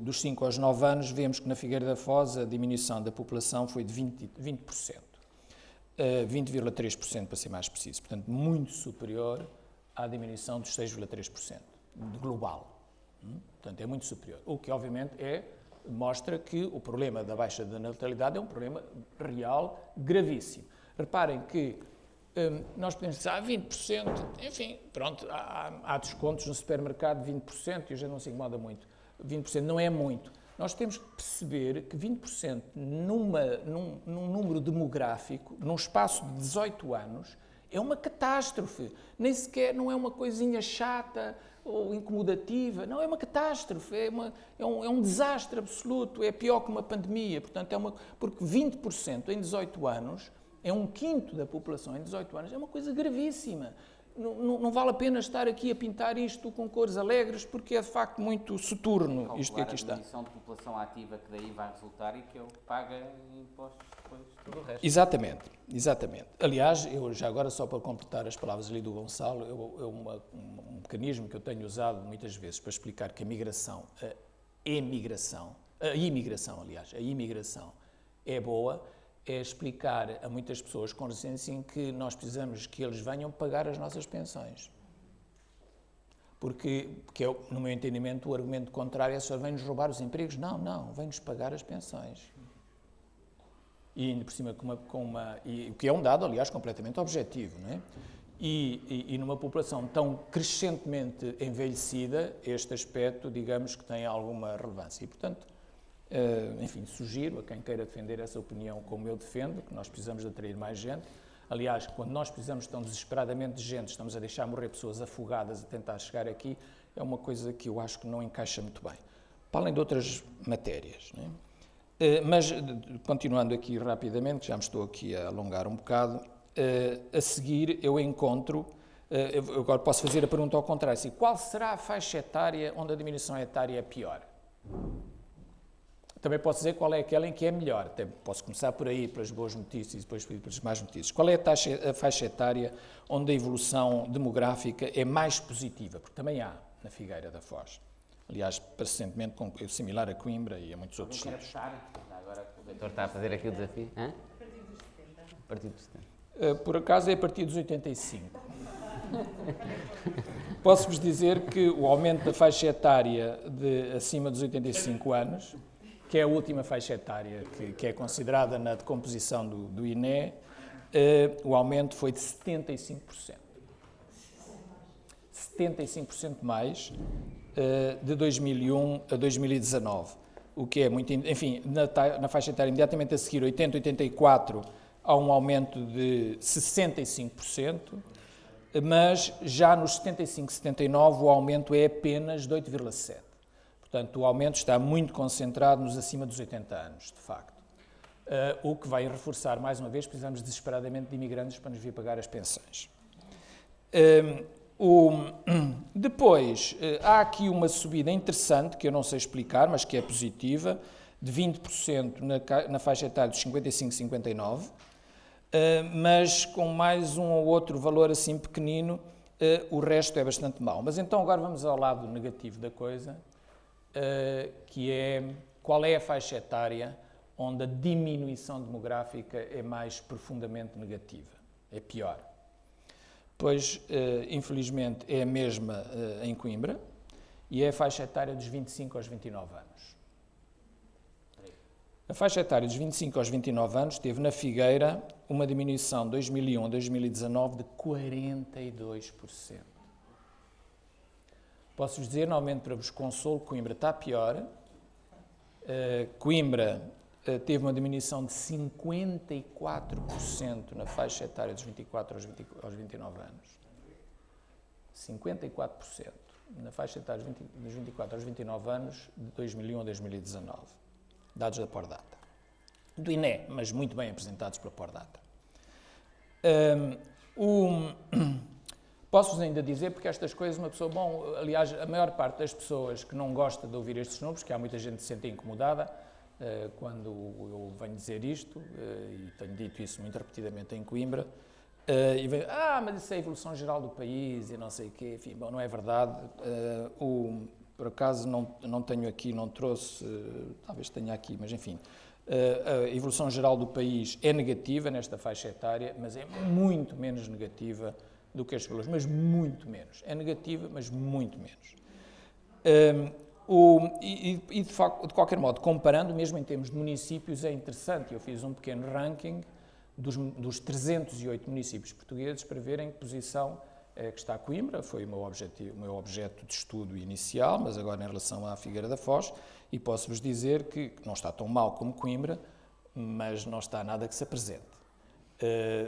Speaker 3: dos 5 aos 9 anos, vemos que na Figueira da Foz a diminuição da população foi de 20%. 20,3% para ser mais preciso, portanto muito superior à diminuição dos 6,3% de global. Portanto, é muito superior. O que, obviamente, mostra que o problema da baixa da natalidade é um problema real, gravíssimo. Reparem que nós podemos dizer, 20%, enfim, pronto, há descontos no supermercado de 20% e hoje não se incomoda muito. 20% não é muito. Nós temos que perceber que 20% num número demográfico, num espaço de 18 anos, é uma catástrofe. Nem sequer não é uma coisinha chata ou incomodativa. Não, é uma catástrofe, é um desastre absoluto, é pior que uma pandemia. Portanto, porque 20% em 18 anos, é um quinto da população em 18 anos, é uma coisa gravíssima. Não vale a pena estar aqui a pintar isto com cores alegres, porque é de facto muito soturno isto que aqui está.
Speaker 1: A diminuição de população ativa que daí vai resultar e que ele paga impostos depois tudo o resto.
Speaker 3: Exatamente. Aliás, eu já agora, só para completar as palavras ali do Gonçalo, um mecanismo que eu tenho usado muitas vezes para explicar que a imigração é boa, é explicar a muitas pessoas com resistência em que nós precisamos que eles venham pagar as nossas pensões. Porque no meu entendimento, o argumento contrário é só vem-nos roubar os empregos. Não, vem-nos pagar as pensões. E ainda por cima, o que é um dado, aliás, completamente objetivo, não é? E numa população tão crescentemente envelhecida, este aspecto, digamos, que tem alguma relevância. E, portanto, enfim, sugiro a quem queira defender essa opinião como eu defendo, que nós precisamos de atrair mais gente. Aliás, quando nós precisamos tão desesperadamente de gente, estamos a deixar morrer pessoas afogadas a tentar chegar aqui, é uma coisa que eu acho que não encaixa muito bem. Para além de outras matérias, não é? Mas, continuando aqui rapidamente, que já me estou aqui a alongar um bocado, a seguir eu encontro, eu agora posso fazer a pergunta ao contrário, assim, qual será a faixa etária onde a diminuição etária é pior? Também posso dizer qual é aquela em que é melhor. Até posso começar por aí, pelas boas notícias e depois pelas más notícias. Qual é a faixa etária onde a evolução demográfica é mais positiva? Porque também há na Figueira da Foz. Aliás, recentemente similar a Coimbra e a muitos outros sítios.
Speaker 1: Agora o Vitor está a fazer aqui o desafio. Hã? A partir dos 70.
Speaker 3: Por acaso é a partir dos 85. Posso-vos dizer que o aumento da faixa etária de acima dos 85 anos, que é a última faixa etária que é considerada na decomposição do INE, o aumento foi de 75%. 75% mais de 2001 a 2019, o que é muito... Enfim, na faixa etária imediatamente a seguir, 80, 84, há um aumento de 65%, mas já nos 75, 79 o aumento é apenas de 8,7%. Portanto, o aumento está muito concentrado nos acima dos 80 anos, de facto. O que vai reforçar, mais uma vez, precisamos desesperadamente de imigrantes para nos vir pagar as pensões. Depois, há aqui uma subida interessante, que eu não sei explicar, mas que é positiva, de 20% na faixa etária dos 55 e 59, mas com mais um ou outro valor assim pequenino, o resto é bastante mau. Mas então agora vamos ao lado negativo da coisa, que é qual é a faixa etária onde a diminuição demográfica é mais profundamente negativa, é pior. Pois, infelizmente, é a mesma em Coimbra e é a faixa etária dos 25 aos 29 anos. A faixa etária dos 25 aos 29 anos teve na Figueira uma diminuição de 2001 a 2019 de 42%. Posso-vos dizer, normalmente para vos consolo, Coimbra está pior. Coimbra teve uma diminuição de 54% na faixa etária dos 24 aos 29 anos. 54% na faixa etária dos 24 aos 29 anos de 2001 a 2019. Dados da Pordata. Do INE, mas muito bem apresentados pela Pordata. Posso-vos ainda dizer, porque estas coisas uma pessoa... Bom, aliás, a maior parte das pessoas que não gosta de ouvir estes números, que há muita gente que se sente incomodada quando eu venho dizer isto, e tenho dito isso muito repetidamente em Coimbra, e vem, mas isso é a evolução geral do país e não sei o quê, enfim, bom, não é verdade. Por acaso não tenho aqui, não trouxe, talvez tenha aqui, mas enfim, a evolução geral do país é negativa nesta faixa etária, mas é muito menos negativa do que estes valores, mas muito menos. É negativa, mas muito menos. De qualquer modo, comparando, mesmo em termos de municípios, é interessante. Eu fiz um pequeno ranking dos 308 municípios portugueses para ver em que posição que está Coimbra, foi o meu objeto de estudo inicial, mas agora em relação à Figueira da Foz, e posso-vos dizer que não está tão mal como Coimbra, mas não está nada que se apresente.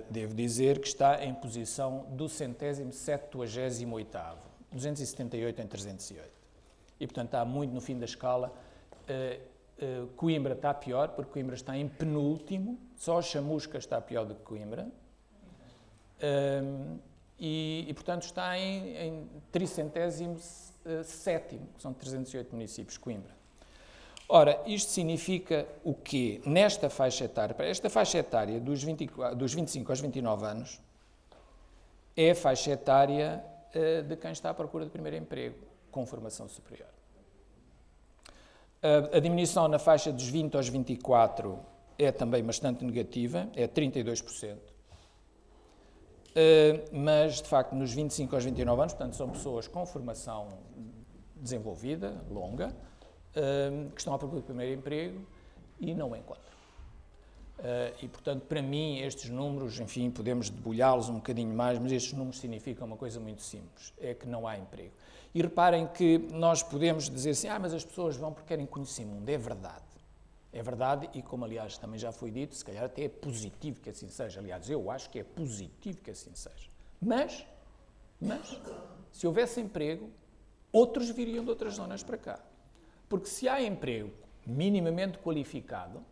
Speaker 3: Devo dizer que está em posição do 178º, 278 em 308. E, portanto, está muito no fim da escala. Coimbra está pior, porque Coimbra está em penúltimo, só Chamusca está pior do que Coimbra. E, portanto, está em 307º, que são 308 municípios, Coimbra. Ora, isto significa o quê? Nesta faixa etária, esta faixa etária dos 25 aos 29 anos, é a faixa etária de quem está à procura de primeiro emprego, com formação superior. A diminuição na faixa dos 20 aos 24 é também bastante negativa, é 32%. Mas, de facto, nos 25 aos 29 anos, portanto, são pessoas com formação desenvolvida, longa, que estão à procura de primeiro emprego e não o encontram. E, portanto, para mim, estes números, enfim, podemos debulhá-los um bocadinho mais, mas estes números significam uma coisa muito simples, é que não há emprego. E reparem que nós podemos dizer assim, mas as pessoas vão porque querem conhecer o mundo. É verdade. É verdade e, como aliás também já foi dito, se calhar até é positivo que assim seja. Aliás, eu acho que é positivo que assim seja. Mas se houvesse emprego, outros viriam de outras zonas para cá. Porque se há emprego minimamente qualificado,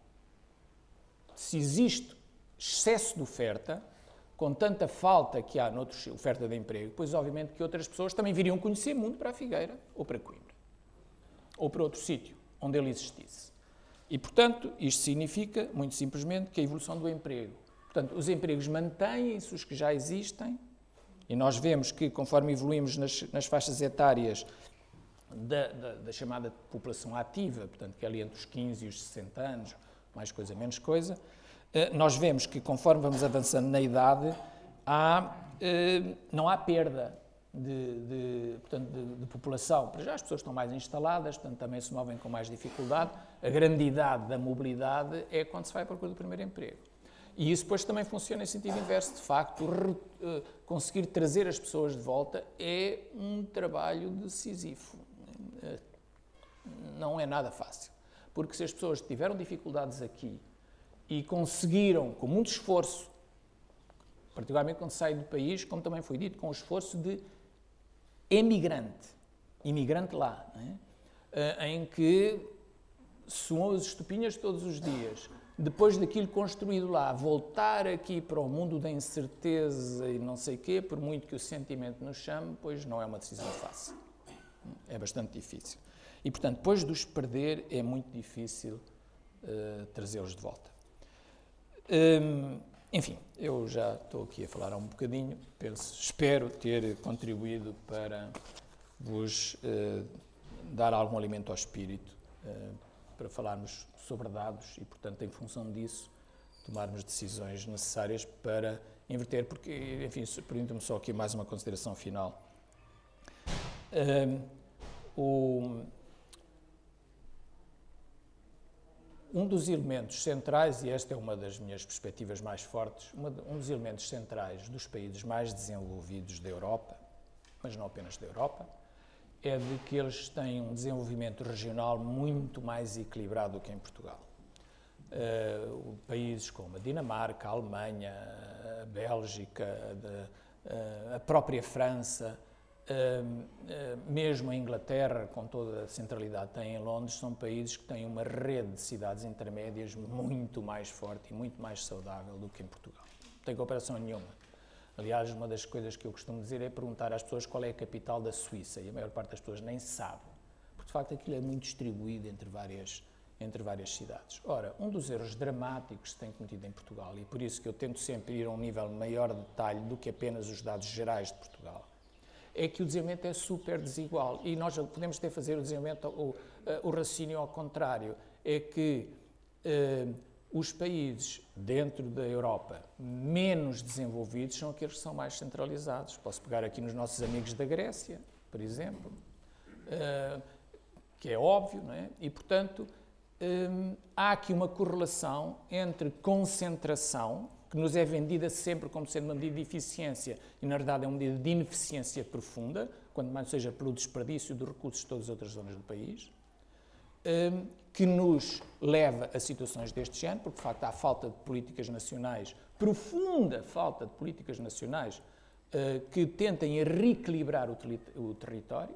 Speaker 3: se existe excesso de oferta, com tanta falta que há noutra oferta de emprego, pois obviamente que outras pessoas também viriam conhecer o mundo para a Figueira, ou para Coimbra, ou para outro sítio, onde ele existisse. E, portanto, isto significa, muito simplesmente, que a evolução do emprego. Portanto, os empregos mantêm-se, os que já existem, e nós vemos que, conforme evoluímos nas faixas etárias da chamada população ativa, portanto, que é ali entre os 15 e os 60 anos, mais coisa, menos coisa, nós vemos que, conforme vamos avançando na idade, não há perda de população. Para já as pessoas estão mais instaladas, portanto, também se movem com mais dificuldade. A grande idade da mobilidade é quando se vai à procura do primeiro emprego. E isso depois também funciona em sentido inverso. De facto, conseguir trazer as pessoas de volta é um trabalho decisivo. Não é nada fácil. Porque se as pessoas tiveram dificuldades aqui e conseguiram, com muito esforço, particularmente quando saem do país, como também foi dito, com o esforço de imigrante lá, não é? Em que suam as estupinhas todos os dias, depois daquilo construído lá, voltar aqui para o mundo da incerteza e não sei o quê, por muito que o sentimento nos chame, pois não é uma decisão fácil. É bastante difícil. E, portanto, depois de os perder, é muito difícil trazê-los de volta. Enfim, eu já estou aqui a falar há um bocadinho, espero ter contribuído para vos dar algum alimento ao espírito, para falarmos sobre dados e, portanto, em função disso, tomarmos decisões necessárias para inverter, porque, enfim, permita-me só aqui mais uma consideração final. Um dos elementos centrais, e esta é uma das minhas perspectivas mais fortes, um dos elementos centrais dos países mais desenvolvidos da Europa, mas não apenas da Europa, é de que eles têm um desenvolvimento regional muito mais equilibrado do que em Portugal. Países como a Dinamarca, a Alemanha, a Bélgica, a própria França, mesmo a Inglaterra, com toda a centralidade que tem em Londres, são países que têm uma rede de cidades intermédias muito mais forte e muito mais saudável do que em Portugal. Não tem comparação nenhuma. Aliás, uma das coisas que eu costumo dizer é perguntar às pessoas qual é a capital da Suíça, e a maior parte das pessoas nem sabe, porque de facto aquilo é muito distribuído entre várias cidades. Ora, um dos erros dramáticos que se tem cometido em Portugal, e por isso que eu tento sempre ir a um nível maior de detalhe do que apenas os dados gerais de Portugal, é que o desenvolvimento é super desigual, e nós podemos até fazer o desenvolvimento, o raciocínio ao contrário, é que os países dentro da Europa menos desenvolvidos são aqueles que são mais centralizados. Posso pegar aqui nos nossos amigos da Grécia, por exemplo, que é óbvio, não é? E, portanto, há aqui uma correlação entre concentração, que nos é vendida sempre como sendo uma medida de eficiência, e na verdade é uma medida de ineficiência profunda, quanto mais seja pelo desperdício de recursos de todas as outras zonas do país, que nos leva a situações deste género, porque de facto há falta de políticas nacionais, profunda falta de políticas nacionais, que tentem reequilibrar o território,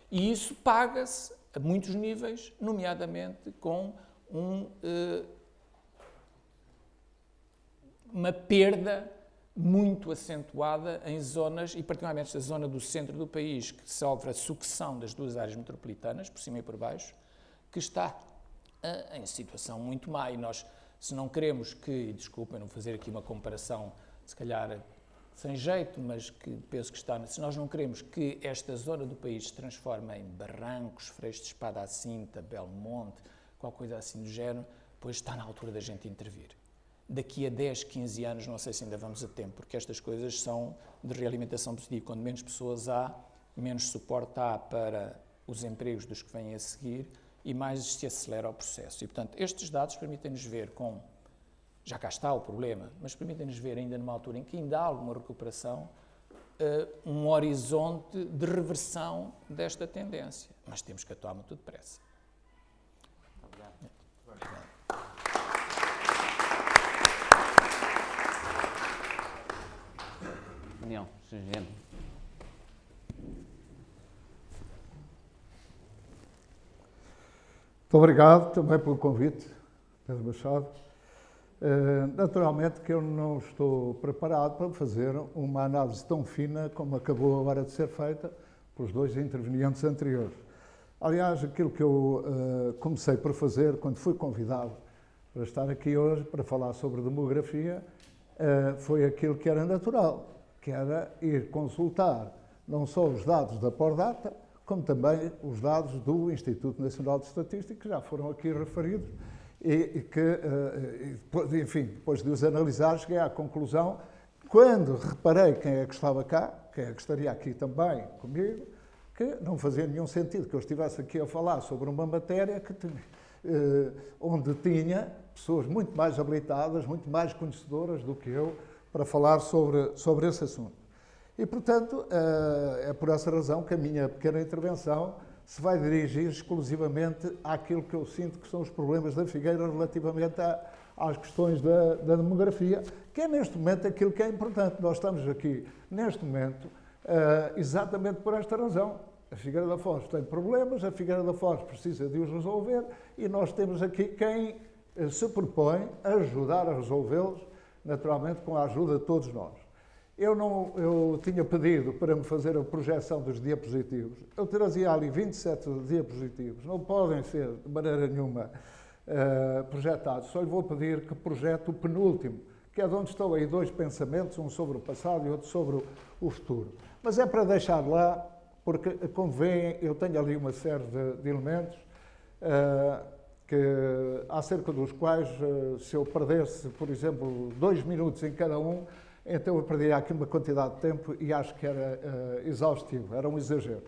Speaker 3: e isso paga-se a muitos níveis, nomeadamente com uma perda muito acentuada em zonas, e particularmente esta zona do centro do país, que sofre a sucção das duas áreas metropolitanas, por cima e por baixo, que está em situação muito má. E nós, se não queremos que, e desculpem não fazer aqui uma comparação, se calhar sem jeito, mas que penso que está, se nós não queremos que esta zona do país se transforme em Barrancos, Freixo de Espada à Cinta, Belmonte, qualquer coisa assim do género, pois está na altura da gente intervir. Daqui a 10, 15 anos, não sei se ainda vamos a tempo, porque estas coisas são de realimentação positiva. Quando menos pessoas há, menos suporte há para os empregos dos que vêm a seguir e mais se acelera o processo. E, portanto, estes dados permitem-nos ver já cá está o problema, mas permitem-nos ver ainda numa altura em que ainda há alguma recuperação, um horizonte de reversão desta tendência. Mas temos que atuar muito depressa. Obrigado.
Speaker 1: Daniel, sugerindo.
Speaker 4: Muito obrigado também pelo convite, Pedro Machado. Naturalmente que eu não estou preparado para fazer uma análise tão fina como acabou agora de ser feita pelos dois intervenientes anteriores. Aliás, aquilo que eu comecei por fazer quando fui convidado para estar aqui hoje para falar sobre demografia foi aquilo que era natural, que era ir consultar não só os dados da Pordata, como também os dados do Instituto Nacional de Estatística, que já foram aqui referidos, e que, enfim, depois de os analisar, cheguei à conclusão, quando reparei quem é que estava cá, quem é que estaria aqui também comigo, que não fazia nenhum sentido que eu estivesse aqui a falar sobre uma matéria onde tinha pessoas muito mais habilitadas, muito mais conhecedoras do que eu para falar sobre esse assunto. E, portanto, é por essa razão que a minha pequena intervenção se vai dirigir exclusivamente àquilo que eu sinto que são os problemas da Figueira relativamente às questões da demografia, que é neste momento aquilo que é importante. Nós estamos aqui, neste momento, exatamente por esta razão. A Figueira da Foz tem problemas, a Figueira da Foz precisa de os resolver e nós temos aqui quem se propõe a ajudar a resolvê-los, naturalmente com a ajuda de todos nós. Eu tinha pedido para me fazer a projeção dos diapositivos. Eu trazia ali 27 diapositivos, não podem ser de maneira nenhuma projetados. Só lhe vou pedir que projete o penúltimo, que é de onde estão aí dois pensamentos, um sobre o passado e outro sobre o futuro. Mas é para deixar lá, porque, como veem, eu tenho ali uma série de elementos acerca dos quais, se eu perdesse, por exemplo, 2 minutos em cada um, então eu perdia aqui uma quantidade de tempo e acho que era exaustivo, era um exagero.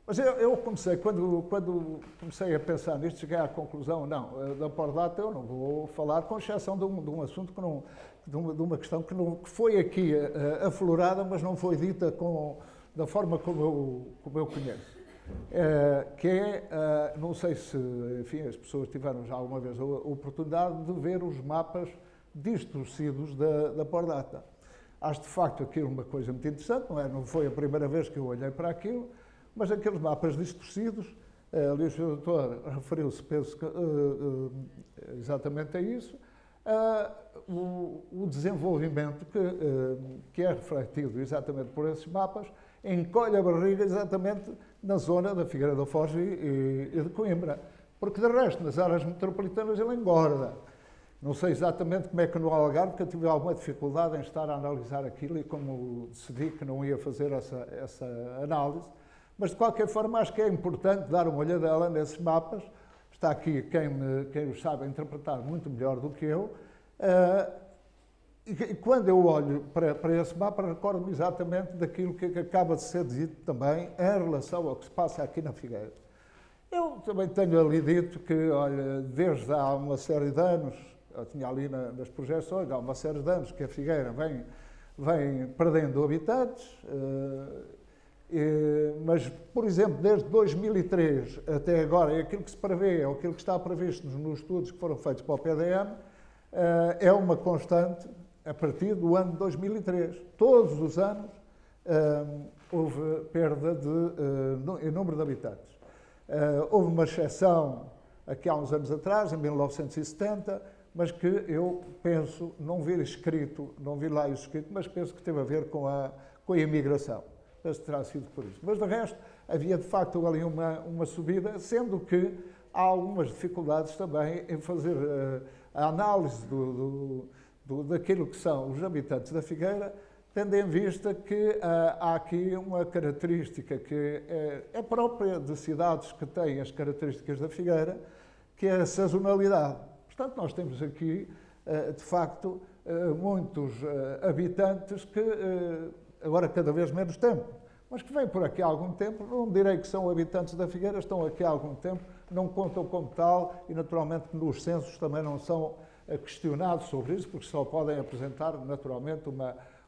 Speaker 4: Mas eu comecei, quando comecei a pensar nisto, cheguei à conclusão, não, da Pordata eu não vou falar, com exceção de um assunto, de uma questão que foi aqui aflorada, mas não foi dita da forma como eu conheço. Não sei se, enfim, as pessoas tiveram já alguma vez a oportunidade de ver os mapas distorcidos da Pordata. Acho de facto aquilo uma coisa muito interessante, não foi a primeira vez que eu olhei para aquilo, mas aqueles mapas distorcidos, ali o Sr. Doutor referiu-se, penso que, exatamente a isso, o desenvolvimento que é refletido exatamente por esses mapas encolhe a barriga exatamente na zona da Figueira da Foz e de Coimbra, porque de resto nas áreas metropolitanas ele engorda. Não sei exatamente como é que no Algarve, porque eu tive alguma dificuldade em estar a analisar aquilo e como decidi que não ia fazer essa análise, mas de qualquer forma acho que é importante dar uma olhadela nesses mapas. Está aqui quem os sabe interpretar muito melhor do que eu. E quando eu olho para esse mapa, recordo-me exatamente daquilo que acaba de ser dito também em relação ao que se passa aqui na Figueira. Eu também tenho ali dito que, olha, desde há uma série de anos, eu tinha ali nas projeções, há uma série de anos que a Figueira vem perdendo habitantes, mas, por exemplo, desde 2003 até agora, e aquilo que se prevê, ou aquilo que está previsto nos estudos que foram feitos para o PDM, é uma constante a partir do ano de 2003. Todos os anos houve perda em número de habitantes. Houve uma exceção aqui há uns anos atrás, em 1970, mas que eu penso, não vi lá isso escrito, mas penso que teve a ver com a imigração. Penso que terá sido por isso. Mas, de resto, havia de facto ali uma subida, sendo que há algumas dificuldades também em fazer a análise daquilo que são os habitantes da Figueira, tendo em vista que há aqui uma característica que é própria de cidades que têm as características da Figueira, que é a sazonalidade. Portanto, nós temos aqui, de facto, muitos habitantes que, agora cada vez menos tempo, mas que vêm por aqui há algum tempo, não direi que são habitantes da Figueira, estão aqui há algum tempo, não contam como tal e, naturalmente, nos censos também não são questionados sobre isso, porque só podem apresentar, naturalmente,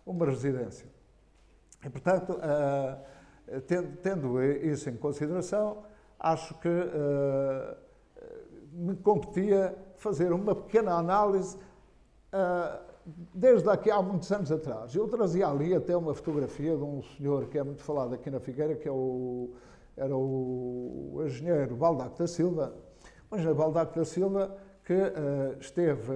Speaker 4: uma residência. E, portanto, tendo isso em consideração, acho que me competia fazer uma pequena análise desde aqui há muitos anos atrás. Eu trazia ali até uma fotografia de um senhor que é muito falado aqui na Figueira, que era o engenheiro Baldaco da Silva. O engenheiro Baldaco da Silva que esteve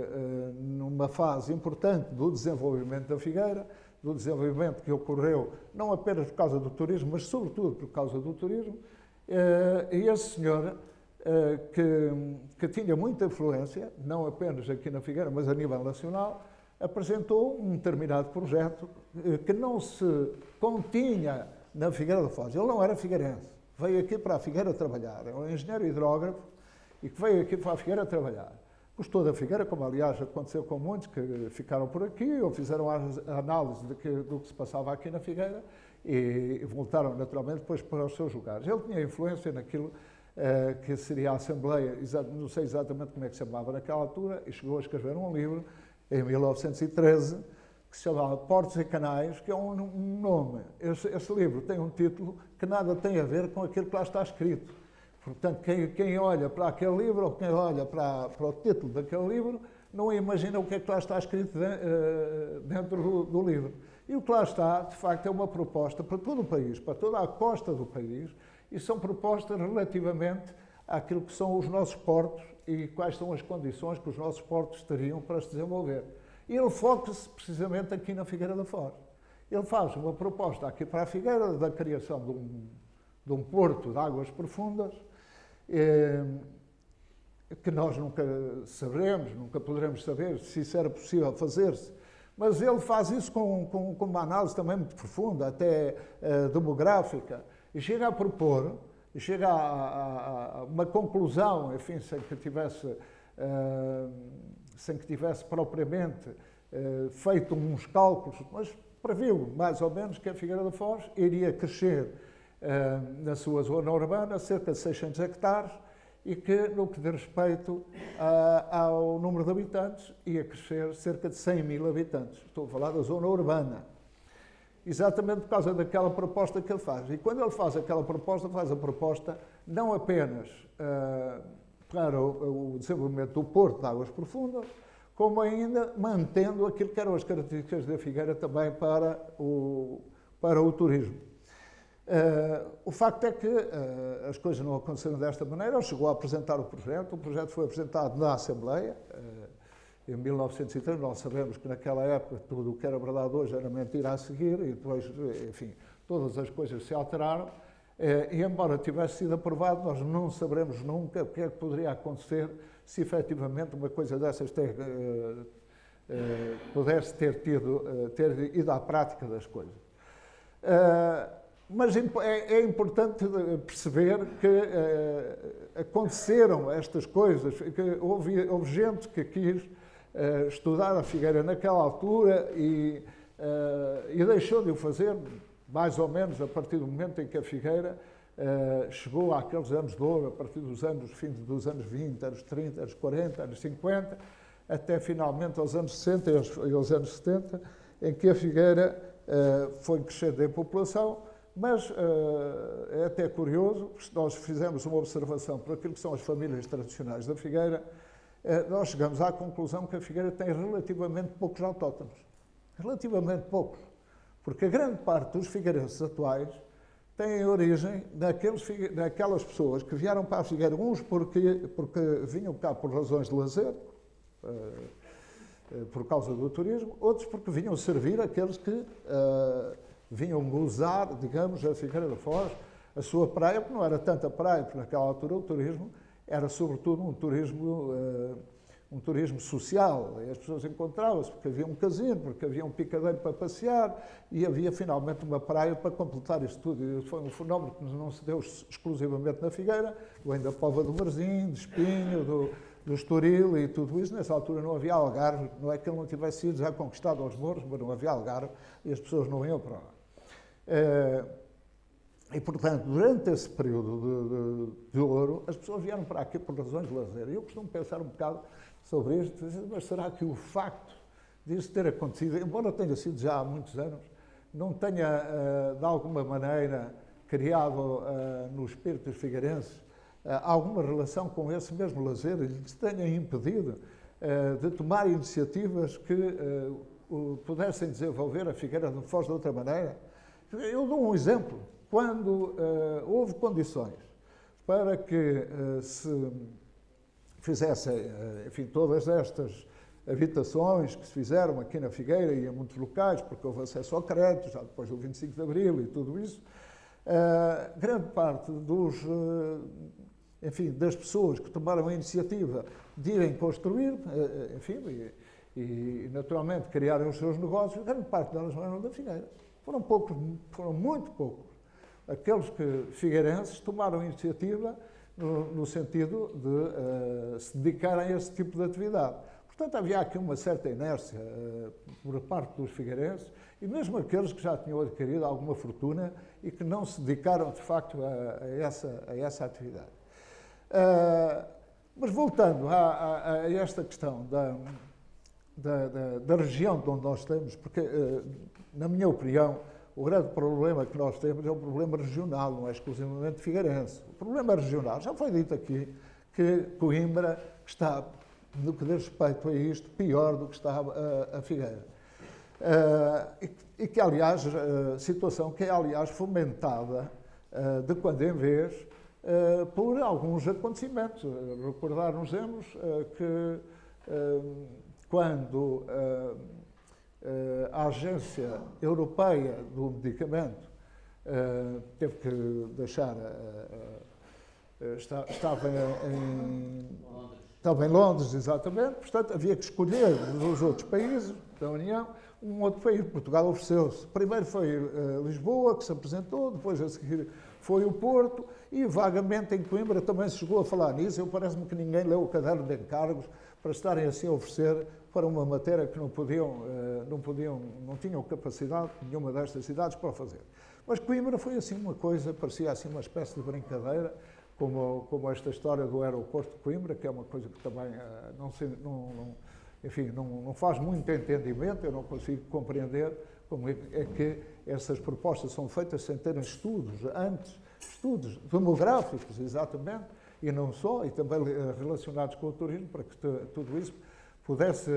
Speaker 4: numa fase importante do desenvolvimento da Figueira, do desenvolvimento que ocorreu não apenas por causa do turismo, mas sobretudo por causa do turismo, E esse senhor, que tinha muita influência, não apenas aqui na Figueira, mas a nível nacional, apresentou um determinado projeto que não se continha na Figueira da Foz. Ele não era figueirense, veio aqui para a Figueira trabalhar, é um engenheiro hidrógrafo e que veio aqui para a Figueira trabalhar. Gostou da Figueira, como aliás aconteceu com muitos que ficaram por aqui ou fizeram a análise do que se passava aqui na Figueira e voltaram naturalmente depois para os seus lugares. Ele tinha influência naquilo que seria a Assembleia, não sei exatamente como é que se chamava naquela altura, e chegou a escrever um livro em 1913 que se chamava Portos e Canais, que é um nome. Esse livro tem um título que nada tem a ver com aquilo que lá está escrito. Portanto, quem olha para aquele livro ou quem olha para o título daquele livro não imagina o que é que lá está escrito dentro do livro. E o que lá está, de facto, é uma proposta para todo o país, para toda a costa do país, e são propostas relativamente àquilo que são os nossos portos e quais são as condições que os nossos portos teriam para se desenvolver. E ele foca-se precisamente aqui na Figueira da Foz. Ele faz uma proposta aqui para a Figueira da criação de um porto de águas profundas, que nós nunca saberemos, nunca poderemos saber se isso era possível fazer-se, mas ele faz isso com uma análise também muito profunda, até demográfica, e chega a propor, e chega a uma conclusão, enfim, sem que tivesse propriamente feito uns cálculos, mas previu mais ou menos que a Figueira da Foz iria crescer na sua zona urbana cerca de 600 hectares e que, no que diz respeito ao número de habitantes, ia crescer cerca de 100 mil habitantes. Estou a falar da zona urbana. Exatamente por causa daquela proposta que ele faz. E quando ele faz aquela proposta, faz a proposta não apenas para o desenvolvimento do porto de águas profundas, como ainda mantendo aquilo que eram as características da Figueira também para o turismo. O facto é que as coisas não aconteceram desta maneira. Ele chegou a apresentar o projeto foi apresentado na Assembleia, em 1903. Nós sabemos que naquela época tudo o que era verdade hoje era mentira a seguir, e depois, enfim, todas as coisas se alteraram. E embora tivesse sido aprovado, nós não saberemos nunca o que é que poderia acontecer se efetivamente uma coisa dessas pudesse ter ido à prática das coisas. Mas é importante perceber que aconteceram estas coisas, que houve gente que quis estudar a Figueira naquela altura e deixou de o fazer, mais ou menos a partir do momento em que a Figueira chegou àqueles anos de ouro, a partir fim dos anos 20, anos 30, anos 40, anos 50, até finalmente aos anos 60 e aos anos 70, em que a Figueira foi crescendo em população. Mas é até curioso, se nós fizermos uma observação por aquilo que são as famílias tradicionais da Figueira, nós chegamos à conclusão que a Figueira tem relativamente poucos autóctonos. Relativamente poucos. Porque a grande parte dos figueirenses atuais têm origem daquelas pessoas que vieram para a Figueira, uns porque vinham cá por razões de lazer, por causa do turismo, outros porque vinham servir aqueles que vinham usar, digamos, a Figueira da Foz, a sua praia, porque não era tanta praia, porque naquela altura o turismo era sobretudo um turismo social. E as pessoas encontravam-se porque havia um casino, porque havia um picadeiro para passear e havia finalmente uma praia para completar isto tudo. E foi um fenómeno que não se deu exclusivamente na Figueira, vem da Póvoa do Varzim, de Espinho, do Estoril e tudo isso. Nessa altura não havia Algarve, não é que ele não tivesse sido já conquistado aos Mouros, mas não havia Algarve e as pessoas não iam para lá. E, portanto, durante esse período de ouro, as pessoas vieram para aqui por razões de lazer. E eu costumo pensar um bocado sobre isto, mas será que o facto disso ter acontecido, embora tenha sido já há muitos anos, não tenha, de alguma maneira, criado no espírito dos figueirenses alguma relação com esse mesmo lazer e lhes tenha impedido de tomar iniciativas que pudessem desenvolver a Figueira da Foz de outra maneira? Eu dou um exemplo. Quando houve condições para que se fizessem, enfim, todas estas habitações que se fizeram aqui na Figueira e em muitos locais, porque houve acesso ao crédito, já depois do 25 de Abril e tudo isso, grande parte das pessoas que tomaram a iniciativa de irem construir, e naturalmente criarem os seus negócios, grande parte delas não eram da Figueira. Foram muito poucos aqueles figueirenses tomaram a iniciativa no sentido de se dedicarem a esse tipo de atividade. Portanto, havia aqui uma certa inércia por parte dos figueirenses e mesmo aqueles que já tinham adquirido alguma fortuna e que não se dedicaram, de facto, a essa atividade. Mas voltando a esta questão da região de onde nós estamos, porque, na minha opinião, o grande problema que nós temos é um problema regional, não é exclusivamente figueirense. O problema regional, já foi dito aqui, que Coimbra está, no que diz respeito a isto, pior do que está a Figueira. E que, aliás, situação que é, aliás, fomentada de quando em vez por alguns acontecimentos. Recordar-nos-emos que quando a Agência Europeia do Medicamento teve que deixar, estava em Londres, exatamente, portanto havia que escolher dos outros países da União um outro país. Portugal ofereceu-se. Primeiro foi Lisboa, que se apresentou, depois a seguir foi o Porto e vagamente em Coimbra também se chegou a falar nisso. Parece-me que ninguém leu o caderno de encargos para estarem assim a oferecer para uma matéria que não tinham capacidade, nenhuma destas cidades, para fazer. Mas Coimbra foi assim uma coisa, parecia assim uma espécie de brincadeira, como esta história do aeroporto de Coimbra, que é uma coisa que também não faz muito entendimento, eu não consigo compreender como é que essas propostas são feitas sem terem estudos demográficos, exatamente, e não só, e também relacionados com o turismo, para que tudo isso pudesse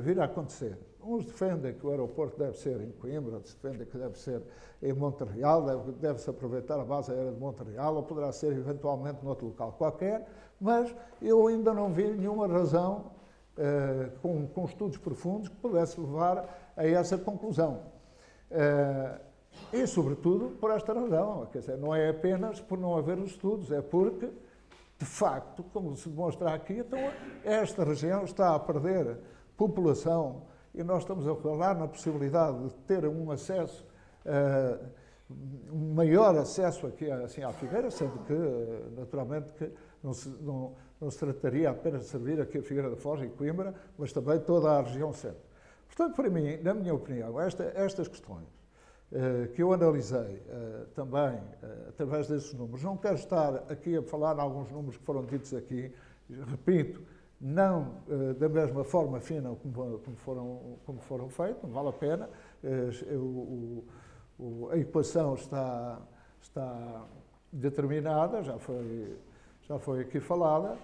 Speaker 4: vir a acontecer. Uns defendem que o aeroporto deve ser em Coimbra, outros defendem que deve ser em Montreal, deve-se aproveitar a base aérea de Montreal, ou poderá ser eventualmente noutro local qualquer, mas eu ainda não vi nenhuma razão com estudos profundos que pudesse levar a essa conclusão. E, sobretudo, por esta razão, quer dizer, não é apenas por não haver os estudos, é porque, de facto, como se demonstra aqui, então esta região está a perder população e nós estamos a falar na possibilidade de ter um acesso, um maior acesso aqui assim, à Figueira, sendo que, naturalmente, que não se trataria apenas de servir aqui a Figueira da Foz e Coimbra, mas também toda a região centro. Portanto, para mim, na minha opinião, estas questões que eu analisei também através desses números, não quero estar aqui a falar em alguns números que foram ditos aqui, repito, não da mesma forma fina como foram feitos, não vale a pena, a equação está determinada, já foi aqui falada,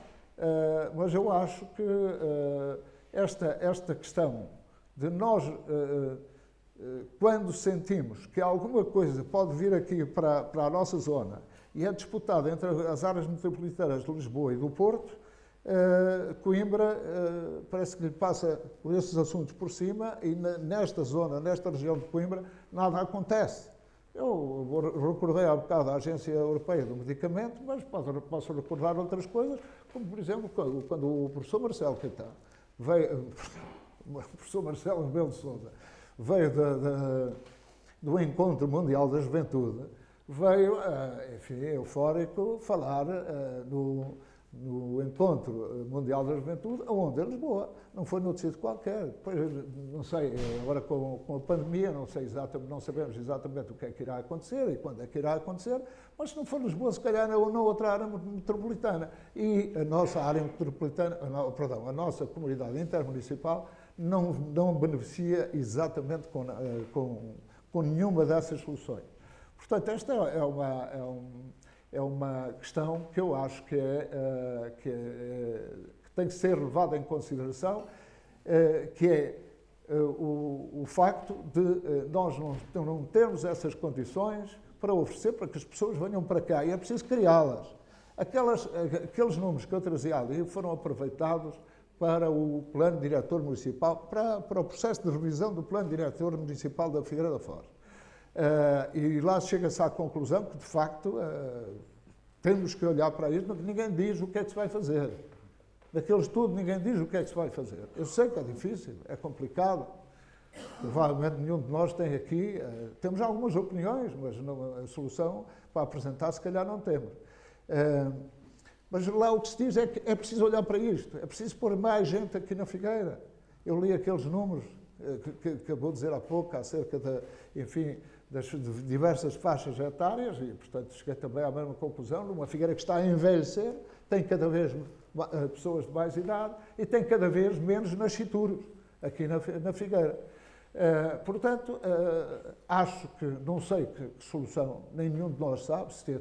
Speaker 4: mas eu acho que esta questão de nós, quando sentimos que alguma coisa pode vir aqui para a nossa zona e é disputada entre as áreas metropolitanas de Lisboa e do Porto, Coimbra parece que lhe passa esses assuntos por cima e nesta zona, nesta região de Coimbra, nada acontece. Eu recordei há bocado a Agência Europeia do Medicamento, mas posso recordar outras coisas, como, por exemplo, quando o professor Marcelo Caetano veio, o professor Marcelo Rebelo de Sousa, veio do Encontro Mundial da Juventude, veio, enfim, eufórico, falar no Encontro Mundial da Juventude, onde? Em Lisboa. Não foi noutro sítio qualquer. Depois, não sei, agora com a pandemia, não sabemos exatamente o que é que irá acontecer e quando é que irá acontecer, mas se não for Lisboa, se calhar na outra área metropolitana. E a nossa área metropolitana, a nossa comunidade intermunicipal não beneficia exatamente com nenhuma dessas soluções. Portanto, esta é uma questão que eu acho que tem que ser levada em consideração, que é o facto de nós não termos essas condições para oferecer para que as pessoas venham para cá e é preciso criá-las. Aqueles números que eu trazia ali foram aproveitados para o Plano Diretor Municipal, para o processo de revisão do Plano Diretor Municipal da Figueira da Foz. E lá chega-se à conclusão que, de facto, temos que olhar para isto, porque ninguém diz o que é que se vai fazer. Daquele estudo, ninguém diz o que é que se vai fazer. Eu sei que é difícil, é complicado. Provavelmente nenhum de nós tem aqui, temos algumas opiniões, mas não, a solução para apresentar, se calhar, não temos. Mas lá o que se diz é que é preciso olhar para isto, é preciso pôr mais gente aqui na Figueira. Eu li aqueles números que acabou de dizer há pouco, acerca das diversas faixas etárias, e, portanto, cheguei também à mesma conclusão, numa Figueira que está a envelhecer, tem cada vez pessoas de mais idade e tem cada vez menos nascituros aqui na Figueira. Portanto, acho que, não sei que solução, nenhum de nós sabe, se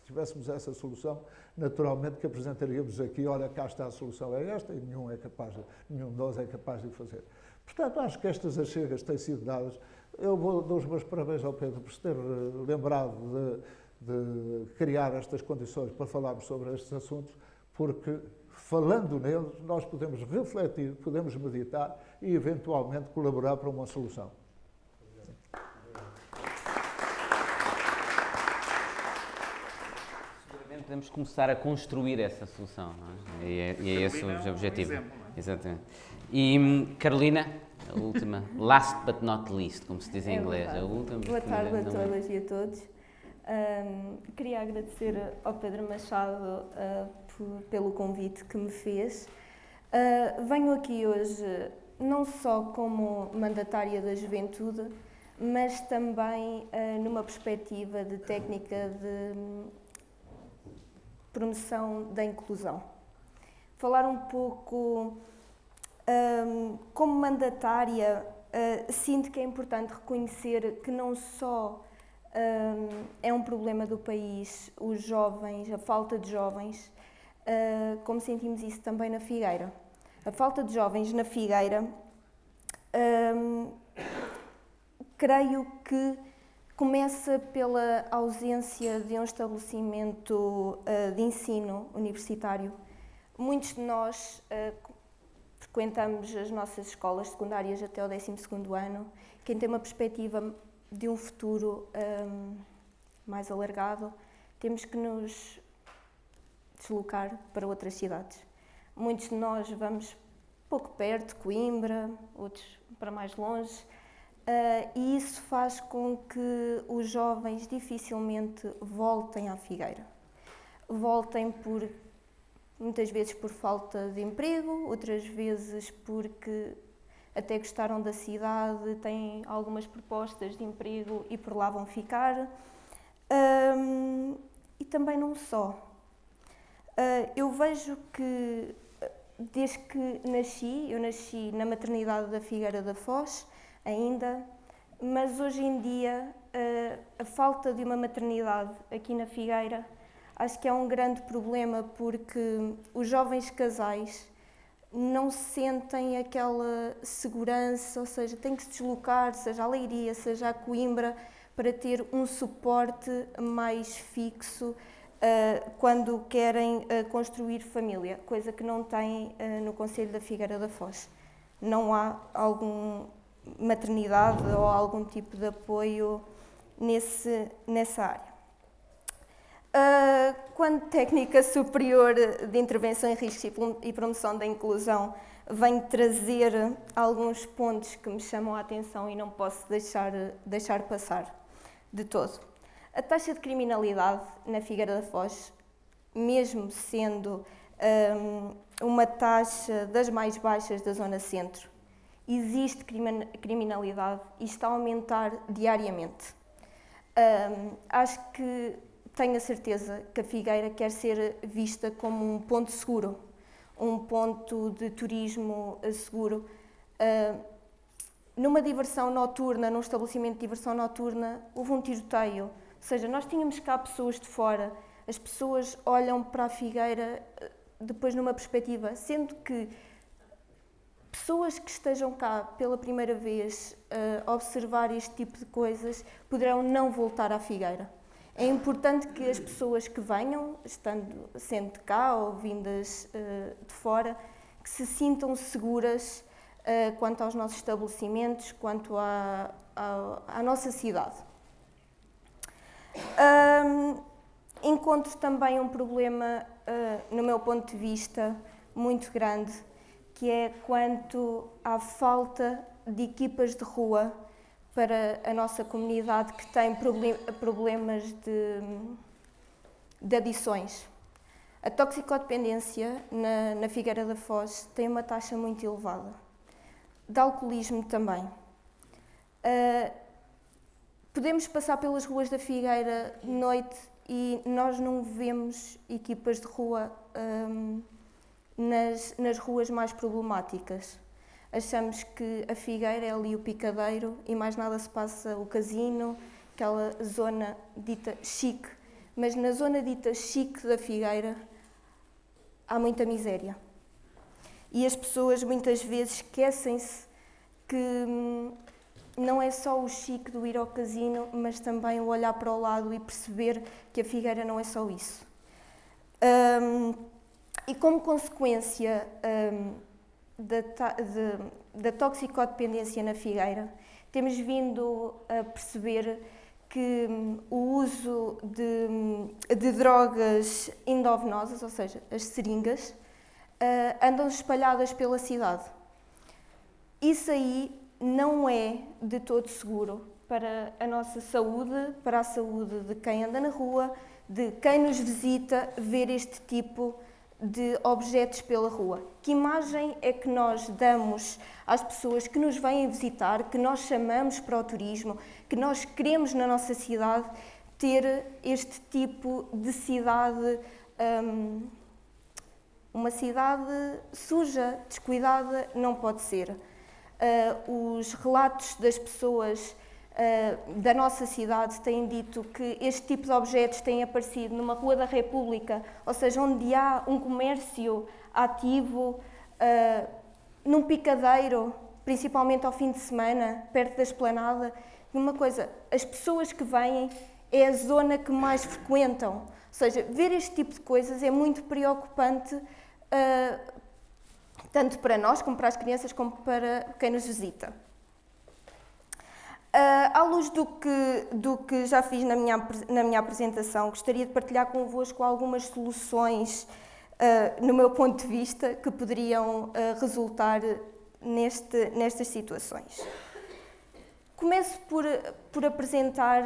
Speaker 4: tivéssemos essa solução, naturalmente que apresentaríamos aqui, olha, cá está a solução, é esta, e nenhum de nós é capaz de o fazer. Portanto, acho que estas achegas têm sido dadas. Eu dou os meus parabéns ao Pedro por se ter lembrado de criar estas condições para falarmos sobre estes assuntos, porque, falando neles, nós podemos refletir, podemos meditar e, eventualmente, colaborar para uma solução.
Speaker 1: Seguramente podemos começar a construir essa solução, não é? E é esse o objetivo.
Speaker 5: Exemplo, não é?
Speaker 1: Exatamente. E, Carolina, a última, last but not least, como se diz em inglês.
Speaker 6: Verdade.
Speaker 1: A última,
Speaker 6: Boa tarde a
Speaker 1: não é?
Speaker 6: todas e a todos. Queria agradecer ao Pedro Machado pelo convite que me fez. Venho aqui hoje não só como mandatária da juventude, mas também numa perspectiva de técnica de promoção da inclusão. Falar um pouco como mandatária, sinto que é importante reconhecer que não só é um problema do país, os jovens, a falta de jovens, como sentimos isso também na Figueira. A falta de jovens na Figueira, creio que começa pela ausência de um estabelecimento de ensino universitário. Muitos de nós frequentamos as nossas escolas secundárias até o 12º ano. Quem tem uma perspectiva de um futuro mais alargado, temos que nos deslocar para outras cidades. Muitos de nós vamos pouco perto, Coimbra, outros para mais longe, e isso faz com que os jovens dificilmente voltem à Figueira. Voltem muitas vezes por falta de emprego, outras vezes porque até gostaram da cidade, têm algumas propostas de emprego e por lá vão ficar. E também não só. Eu vejo que, desde que eu nasci na maternidade da Figueira da Foz, ainda, mas hoje em dia a falta de uma maternidade aqui na Figueira acho que é um grande problema, porque os jovens casais não sentem aquela segurança, ou seja, têm que se deslocar, seja a Leiria, seja a Coimbra, para ter um suporte mais fixo quando querem construir família, coisa que não têm no concelho da Figueira da Foz. Não há alguma maternidade ou algum tipo de apoio nessa área. Quando Técnica Superior de Intervenção em Riscos e Promoção da Inclusão, venho trazer alguns pontos que me chamam a atenção e não posso deixar passar de todo. A taxa de criminalidade na Figueira da Foz, mesmo sendo uma taxa das mais baixas da zona centro, existe criminalidade e está a aumentar diariamente. Acho que tenho a certeza que a Figueira quer ser vista como um ponto seguro, um ponto de turismo seguro. Numa diversão noturna, num estabelecimento de diversão noturna, houve um tiroteio. Ou seja, nós tínhamos cá pessoas de fora, as pessoas olham para a Figueira depois numa perspectiva, sendo que pessoas que estejam cá pela primeira vez a observar este tipo de coisas poderão não voltar à Figueira. É importante que as pessoas que venham, sendo de cá ou vindas de fora, que se sintam seguras quanto aos nossos estabelecimentos, quanto à nossa cidade. Encontro também um problema, no meu ponto de vista, muito grande, que é quanto à falta de equipas de rua para a nossa comunidade que tem problemas de adições. A toxicodependência na Figueira da Foz tem uma taxa muito elevada, de alcoolismo também. Podemos passar pelas ruas da Figueira de noite e nós não vemos equipas de rua nas ruas mais problemáticas. Achamos que a Figueira é ali o picadeiro e mais nada se passa, o casino, aquela zona dita chique. Mas na zona dita chique da Figueira há muita miséria. E as pessoas muitas vezes esquecem-se que não é só o chique do ir ao casino, mas também o olhar para o lado e perceber que a Figueira não é só isso. E como consequência da toxicodependência na Figueira, temos vindo a perceber que o uso de drogas endovenosas, ou seja, as seringas, andam espalhadas pela cidade. Isso aí não é de todo seguro para a nossa saúde, para a saúde de quem anda na rua, de quem nos visita, ver este tipo de objetos pela rua. Que imagem é que nós damos às pessoas que nos vêm visitar, que nós chamamos para o turismo, que nós queremos na nossa cidade ter este tipo de cidade, uma cidade suja, descuidada, não pode ser. Os relatos das pessoas da nossa cidade têm dito que este tipo de objetos têm aparecido numa rua da República, ou seja, onde há um comércio ativo, num picadeiro, principalmente ao fim de semana, perto da esplanada. Uma coisa, as pessoas que vêm é a zona que mais frequentam, ou seja, ver este tipo de coisas é muito preocupante, tanto para nós, como para as crianças, como para quem nos visita. À luz do que já fiz na minha apresentação, gostaria de partilhar convosco algumas soluções, no meu ponto de vista, que poderiam resultar nestas situações. Começo por apresentar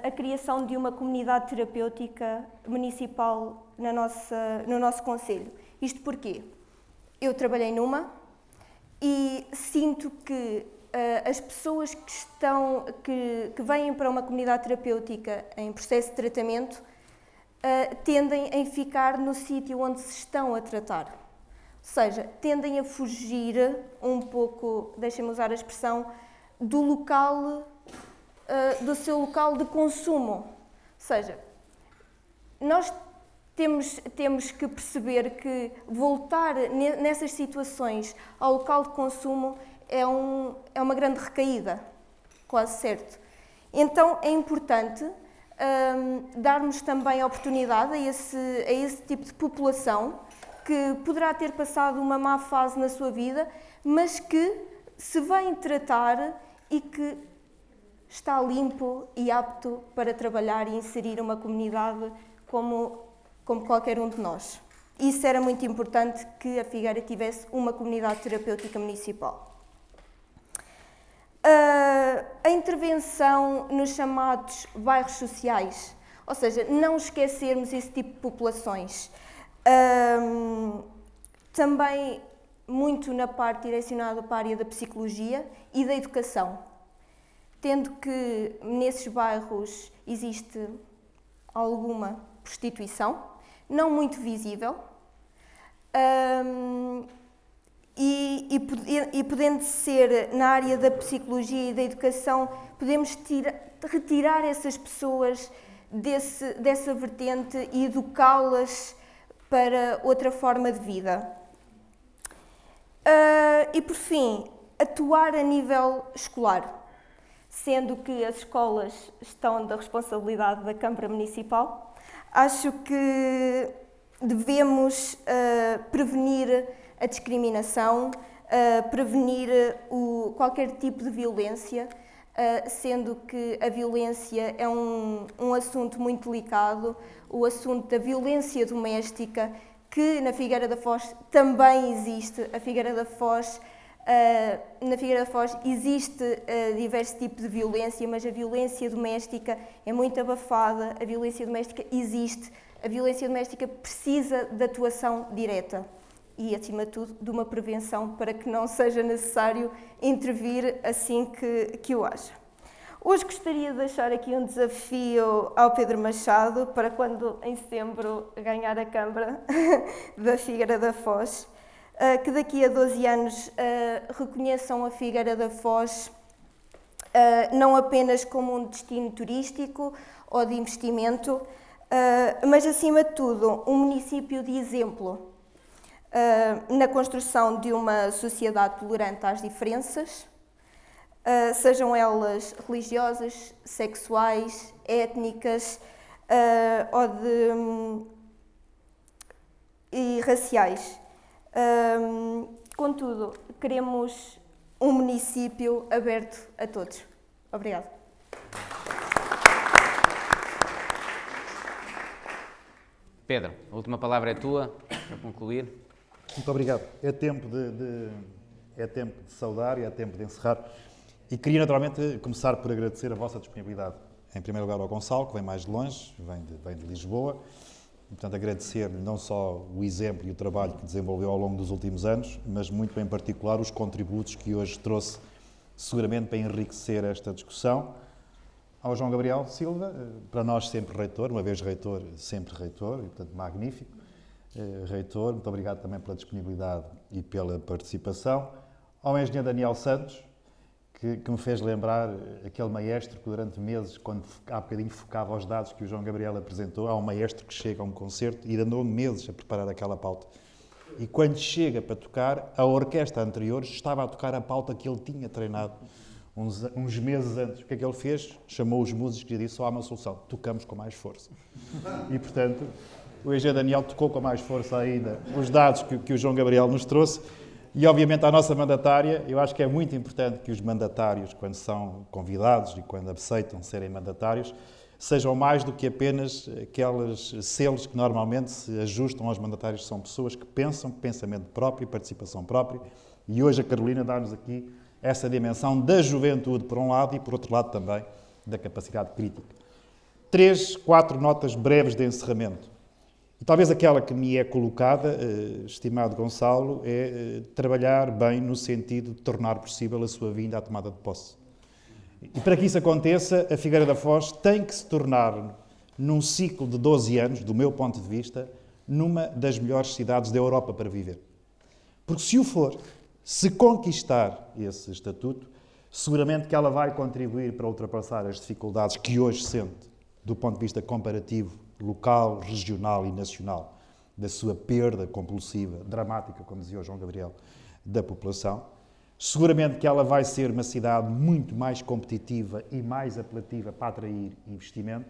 Speaker 6: a criação de uma comunidade terapêutica municipal no nosso concelho. Isto porquê? Eu trabalhei numa e sinto que as pessoas que vêm para uma comunidade terapêutica em processo de tratamento tendem a ficar no sítio onde se estão a tratar. Ou seja, tendem a fugir um pouco, deixem-me usar a expressão, do seu local de consumo. Ou seja, nós temos que perceber que voltar nessas situações ao local de consumo é uma grande recaída, quase certo. Então é importante darmos também oportunidade a esse tipo de população que poderá ter passado uma má fase na sua vida, mas que se vem tratar e que está limpo e apto para trabalhar e inserir uma comunidade como qualquer um de nós. Isso era muito importante, que a Figueira tivesse uma comunidade terapêutica municipal. A intervenção nos chamados bairros sociais, ou seja, não esquecermos esse tipo de populações. Também muito na parte direcionada para a área da psicologia e da educação, tendo que nesses bairros existe alguma prostituição, não muito visível, e podendo ser na área da psicologia e da educação, podemos retirar essas pessoas dessa vertente e educá-las para outra forma de vida. E por fim, atuar a nível escolar, sendo que as escolas estão da responsabilidade da Câmara Municipal. Acho que devemos prevenir a discriminação, prevenir qualquer tipo de violência, sendo que a violência é um assunto muito delicado, o assunto da violência doméstica, que na Figueira da Foz também existe. Na Figueira da Foz existe diversos tipos de violência, mas a violência doméstica é muito abafada, a violência doméstica existe, a violência doméstica precisa de atuação direta e, acima de tudo, de uma prevenção para que não seja necessário intervir assim que o haja. Hoje gostaria de deixar aqui um desafio ao Pedro Machado para quando em setembro ganhar a Câmara da Figueira da Foz, que daqui a 12 anos reconheçam a Figueira da Foz não apenas como um destino turístico ou de investimento, mas acima de tudo um município de exemplo na construção de uma sociedade tolerante às diferenças, sejam elas religiosas, sexuais, étnicas e raciais. Contudo, queremos um município aberto a todos. Obrigada.
Speaker 1: Pedro, a última palavra é tua, para concluir.
Speaker 5: Muito obrigado. É tempo de saudar e é tempo de encerrar. E queria naturalmente começar por agradecer a vossa disponibilidade. Em primeiro lugar ao Gonçalo, que vem mais de longe, vem de Lisboa. E, portanto, agradecer-lhe não só o exemplo e o trabalho que desenvolveu ao longo dos últimos anos, mas muito em particular os contributos que hoje trouxe, seguramente para enriquecer esta discussão. Ao João Gabriel Silva, para nós sempre reitor, uma vez reitor, sempre reitor, e portanto magnífico. Reitor, muito obrigado também pela disponibilidade e pela participação. Ao engenheiro Daniel Santos, que me fez lembrar aquele maestro que durante meses, quando há bocadinho focava os dados que o João Gabriel apresentou, há um maestro que chega a um concerto e andou meses a preparar aquela pauta. E quando chega para tocar, a orquestra anterior estava a tocar a pauta que ele tinha treinado uns meses antes. O que é que ele fez? Chamou os músicos e disse: só há uma solução, tocamos com mais força. E, portanto, o engenheiro Daniel tocou com mais força ainda os dados que o João Gabriel nos trouxe. E, obviamente, a nossa mandatária, eu acho que é muito importante que os mandatários, quando são convidados e quando aceitam serem mandatários, sejam mais do que apenas aqueles selos que normalmente se ajustam aos mandatários, são pessoas que pensam pensamento próprio, participação própria, e hoje a Carolina dá-nos aqui essa dimensão da juventude, por um lado, e por outro lado também da capacidade crítica. 3, 4 notas breves de encerramento. E talvez aquela que me é colocada, estimado Gonçalo, é trabalhar bem no sentido de tornar possível a sua vinda à tomada de posse. E para que isso aconteça, a Figueira da Foz tem que se tornar, num ciclo de 12 anos, do meu ponto de vista, numa das melhores cidades da Europa para viver. Porque se o for, se conquistar esse estatuto, seguramente que ela vai contribuir para ultrapassar as dificuldades que hoje sente, do ponto de vista comparativo, local, regional e nacional, da sua perda compulsiva, dramática, como dizia o João Gabriel, da população. Seguramente que ela vai ser uma cidade muito mais competitiva e mais apelativa para atrair investimento,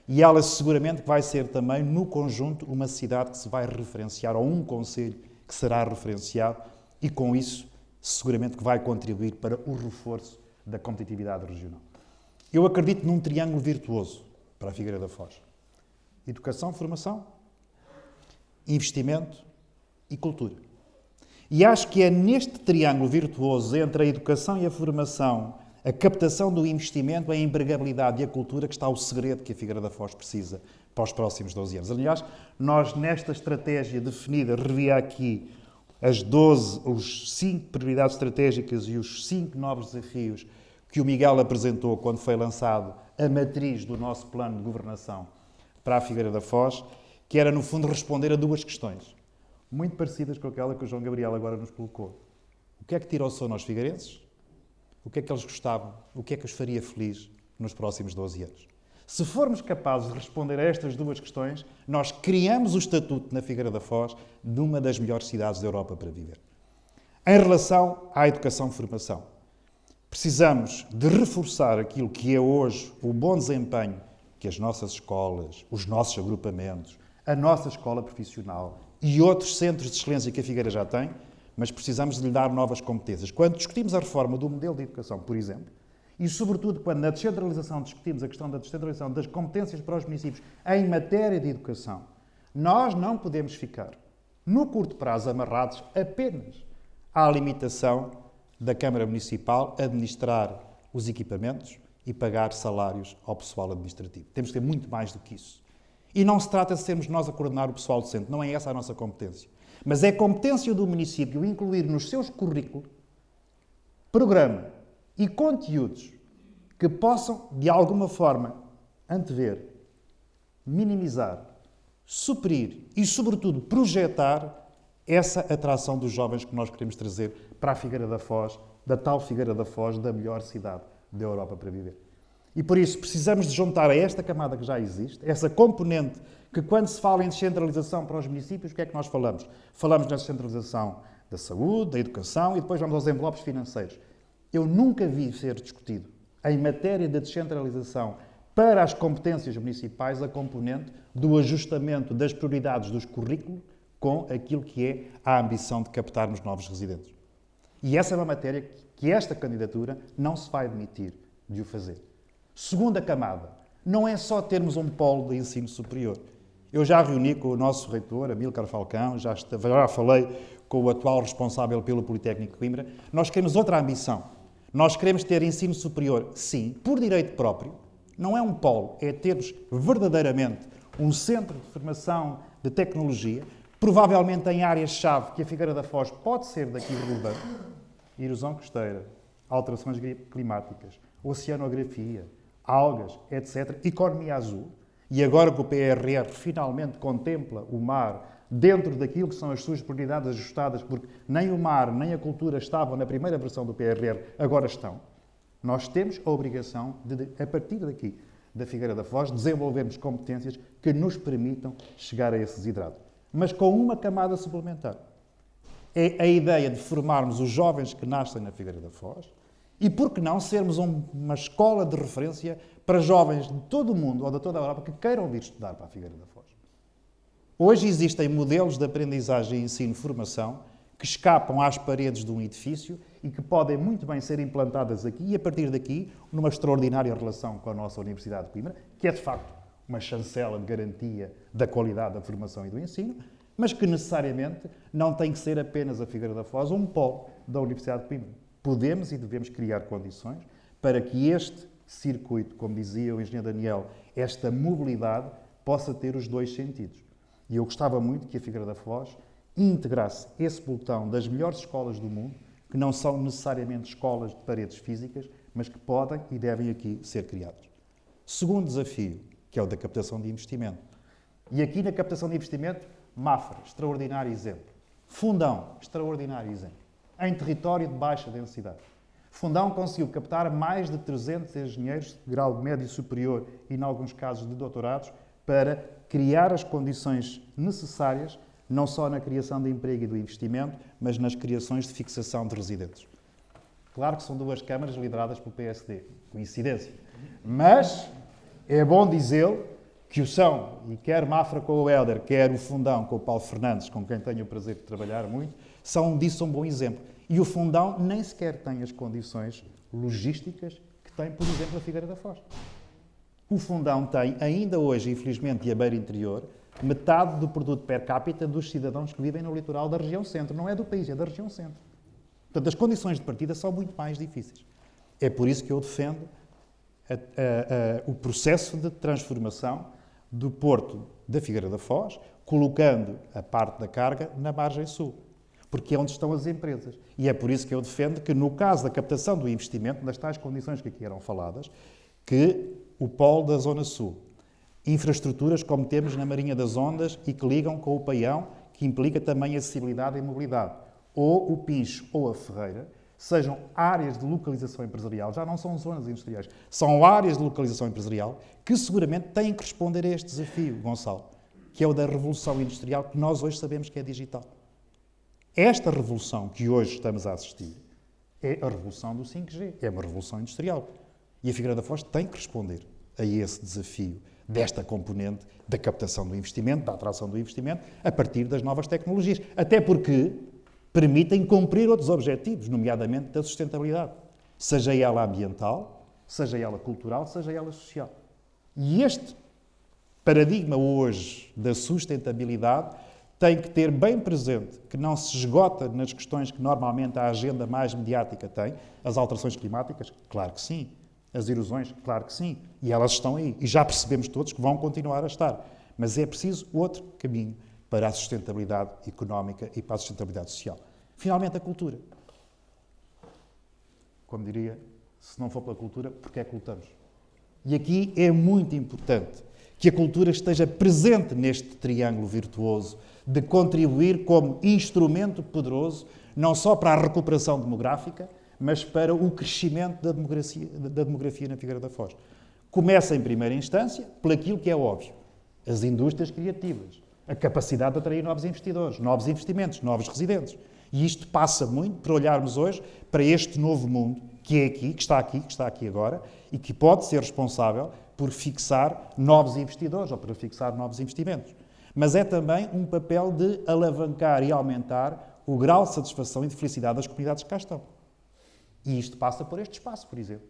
Speaker 5: e ela seguramente vai ser também, no conjunto, uma cidade que se vai referenciar, ou um concelho que será referenciado, e com isso, seguramente que vai contribuir para o reforço da competitividade regional. Eu acredito num triângulo virtuoso para a Figueira da Foz. Educação, formação, investimento e cultura. E acho que é neste triângulo virtuoso entre a educação e a formação, a captação do investimento, a empregabilidade e a cultura, que está o segredo que a Figueira da Foz precisa para os próximos 12 anos. Aliás, nós nesta estratégia definida, revia aqui os 5 prioridades estratégicas e os 5 novos desafios que o Miguel apresentou quando foi lançado a matriz do nosso plano de governação para a Figueira da Foz, que era, no fundo, responder a 2 questões, muito parecidas com aquela que o João Gabriel agora nos colocou. O que é que tira o sono aos figueirenses? O que é que eles gostavam? O que é que os faria feliz nos próximos 12 anos? Se formos capazes de responder a estas 2 questões, nós criamos o estatuto na Figueira da Foz de uma das melhores cidades da Europa para viver. Em relação à educação e formação, precisamos de reforçar aquilo que é hoje o bom desempenho que as nossas escolas, os nossos agrupamentos, a nossa escola profissional e outros centros de excelência que a Figueira já tem, mas precisamos de lhe dar novas competências. Quando discutimos a reforma do modelo de educação, por exemplo, E, sobretudo, quando na descentralização discutimos a questão da descentralização das competências para os municípios em matéria de educação, nós não podemos ficar, no curto prazo, amarrados apenas à limitação da Câmara Municipal administrar os equipamentos e pagar salários ao pessoal administrativo. Temos que ter muito mais do que isso. E não se trata de sermos nós a coordenar o pessoal docente, não é essa a nossa competência. Mas é competência do município incluir nos seus currículos programa e conteúdos que possam, de alguma forma, antever, minimizar, suprir e, sobretudo, projetar essa atração dos jovens que nós queremos trazer para a Figueira da Foz, da tal Figueira da Foz, da melhor cidade da Europa para viver. E por isso precisamos de juntar a esta camada que já existe, essa componente que quando se fala em descentralização para os municípios, o que é que nós falamos? Falamos na descentralização da saúde, da educação e depois vamos aos envelopes financeiros. Eu nunca vi ser discutido em matéria de descentralização para as competências municipais a componente do ajustamento das prioridades dos currículos com aquilo que é a ambição de captarmos novos residentes. E essa é uma matéria que esta candidatura não se vai admitir de o fazer. Segunda camada, não é só termos um polo de ensino superior. Eu já reuni com o nosso reitor, Amílcar Falcão, já falei com o atual responsável pelo Politécnico de Coimbra. Nós queremos outra ambição. Nós queremos ter ensino superior, sim, por direito próprio. Não é um polo, é termos verdadeiramente um centro de formação de tecnologia, provavelmente em áreas-chave que a Figueira da Foz pode ser daqui relevante. Erosão costeira, alterações climáticas, oceanografia, algas, etc. Economia azul. E agora que o PRR finalmente contempla o mar dentro daquilo que são as suas prioridades ajustadas, porque nem o mar nem a cultura estavam na primeira versão do PRR, agora estão. Nós temos a obrigação de, a partir daqui, da Figueira da Foz, desenvolvermos competências que nos permitam chegar a esse desidrato. Mas com uma camada suplementar. É a ideia de formarmos os jovens que nascem na Figueira da Foz e, por que não, sermos uma escola de referência para jovens de todo o mundo ou de toda a Europa que queiram vir estudar para a Figueira da Foz. Hoje existem modelos de aprendizagem, ensino e formação que escapam às paredes de um edifício e que podem muito bem ser implantadas aqui e, a partir daqui, numa extraordinária relação com a nossa Universidade de Coimbra, que é, de facto, uma chancela de garantia da qualidade da formação e do ensino, mas que necessariamente não tem que ser apenas a Figueira da Foz um polo da Universidade de Coimbra. Podemos e devemos criar condições para que este circuito, como dizia o engenheiro Daniel, esta mobilidade possa ter os dois sentidos. E eu gostava muito que a Figueira da Foz integrasse esse pelotão das melhores escolas do mundo, que não são necessariamente escolas de paredes físicas, mas que podem e devem aqui ser criadas. Segundo desafio, que é o da captação de investimento. E aqui na captação de investimento, Mafra, extraordinário exemplo. Fundão, extraordinário exemplo. Em território de baixa densidade. Fundão conseguiu captar mais de 300 engenheiros de grau médio e superior e, em alguns casos, de doutorados, para criar as condições necessárias, não só na criação de emprego e do investimento, mas nas criações de fixação de residentes. Claro que são duas câmaras lideradas pelo PSD. Coincidência. Mas é bom dizê-lo que o são, e quer Mafra com o Helder, quer o Fundão com o Paulo Fernandes, com quem tenho o prazer de trabalhar muito, são disso um bom exemplo. E o Fundão nem sequer tem as condições logísticas que tem, por exemplo, a Figueira da Foz. O Fundão tem, ainda hoje, infelizmente, e a beira interior, metade do produto per capita dos cidadãos que vivem no litoral da região centro. Não é do país, é da região centro. Portanto, as condições de partida são muito mais difíceis. É por isso que eu defendo o processo de transformação do porto da Figueira da Foz, colocando a parte da carga na margem sul, porque é onde estão as empresas. E é por isso que eu defendo que, no caso da captação do investimento, nas tais condições que aqui eram faladas, que o polo da Zona Sul, infraestruturas como temos na Marinha das Ondas e que ligam com o Paião, que implica também acessibilidade e mobilidade, ou o Pincho ou a Ferreira, sejam áreas de localização empresarial, já não são zonas industriais, são áreas de localização empresarial que seguramente têm que responder a este desafio, Gonçalo, que é o da revolução industrial que nós hoje sabemos que é digital. Esta revolução que hoje estamos a assistir é a revolução do 5G, é uma revolução industrial. E a Figueira da Foz tem que responder a esse desafio desta componente da captação do investimento, da atração do investimento, a partir das novas tecnologias. Até porque permitem cumprir outros objetivos, nomeadamente da sustentabilidade. Seja ela ambiental, seja ela cultural, seja ela social. E este paradigma hoje da sustentabilidade tem que ter bem presente que não se esgota nas questões que normalmente a agenda mais mediática tem. As alterações climáticas, claro que sim. As erosões, claro que sim. E elas estão aí. E já percebemos todos que vão continuar a estar. Mas é preciso outro caminho para a sustentabilidade económica e para a sustentabilidade social. Finalmente, a cultura. Como diria, se não for pela cultura, porque é que lutamos? E aqui é muito importante que a cultura esteja presente neste triângulo virtuoso de contribuir como instrumento poderoso, não só para a recuperação demográfica, mas para o crescimento da demografia na Figueira da Foz. Começa, em primeira instância, por aquilo que é óbvio. As indústrias criativas, a capacidade de atrair novos investidores, novos investimentos, novos residentes. E isto passa muito por olharmos hoje para este novo mundo que é aqui, que está aqui agora, e que pode ser responsável por fixar novos investidores ou por fixar novos investimentos. Mas é também um papel de alavancar e aumentar o grau de satisfação e de felicidade das comunidades que cá estão. E isto passa por este espaço, por exemplo,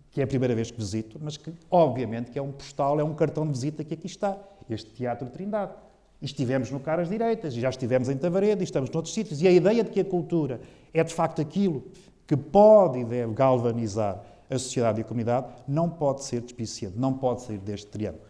Speaker 5: que é a primeira vez que visito, mas que, obviamente, que é um postal, é um cartão de visita que aqui está, este Teatro Trindade. E estivemos no Caras Direitas, e já estivemos em Tavarede, e estamos noutros sítios. E a ideia de que a cultura é, de facto, aquilo que pode e deve galvanizar a sociedade e a comunidade, não pode ser despiciente, não pode sair deste triângulo.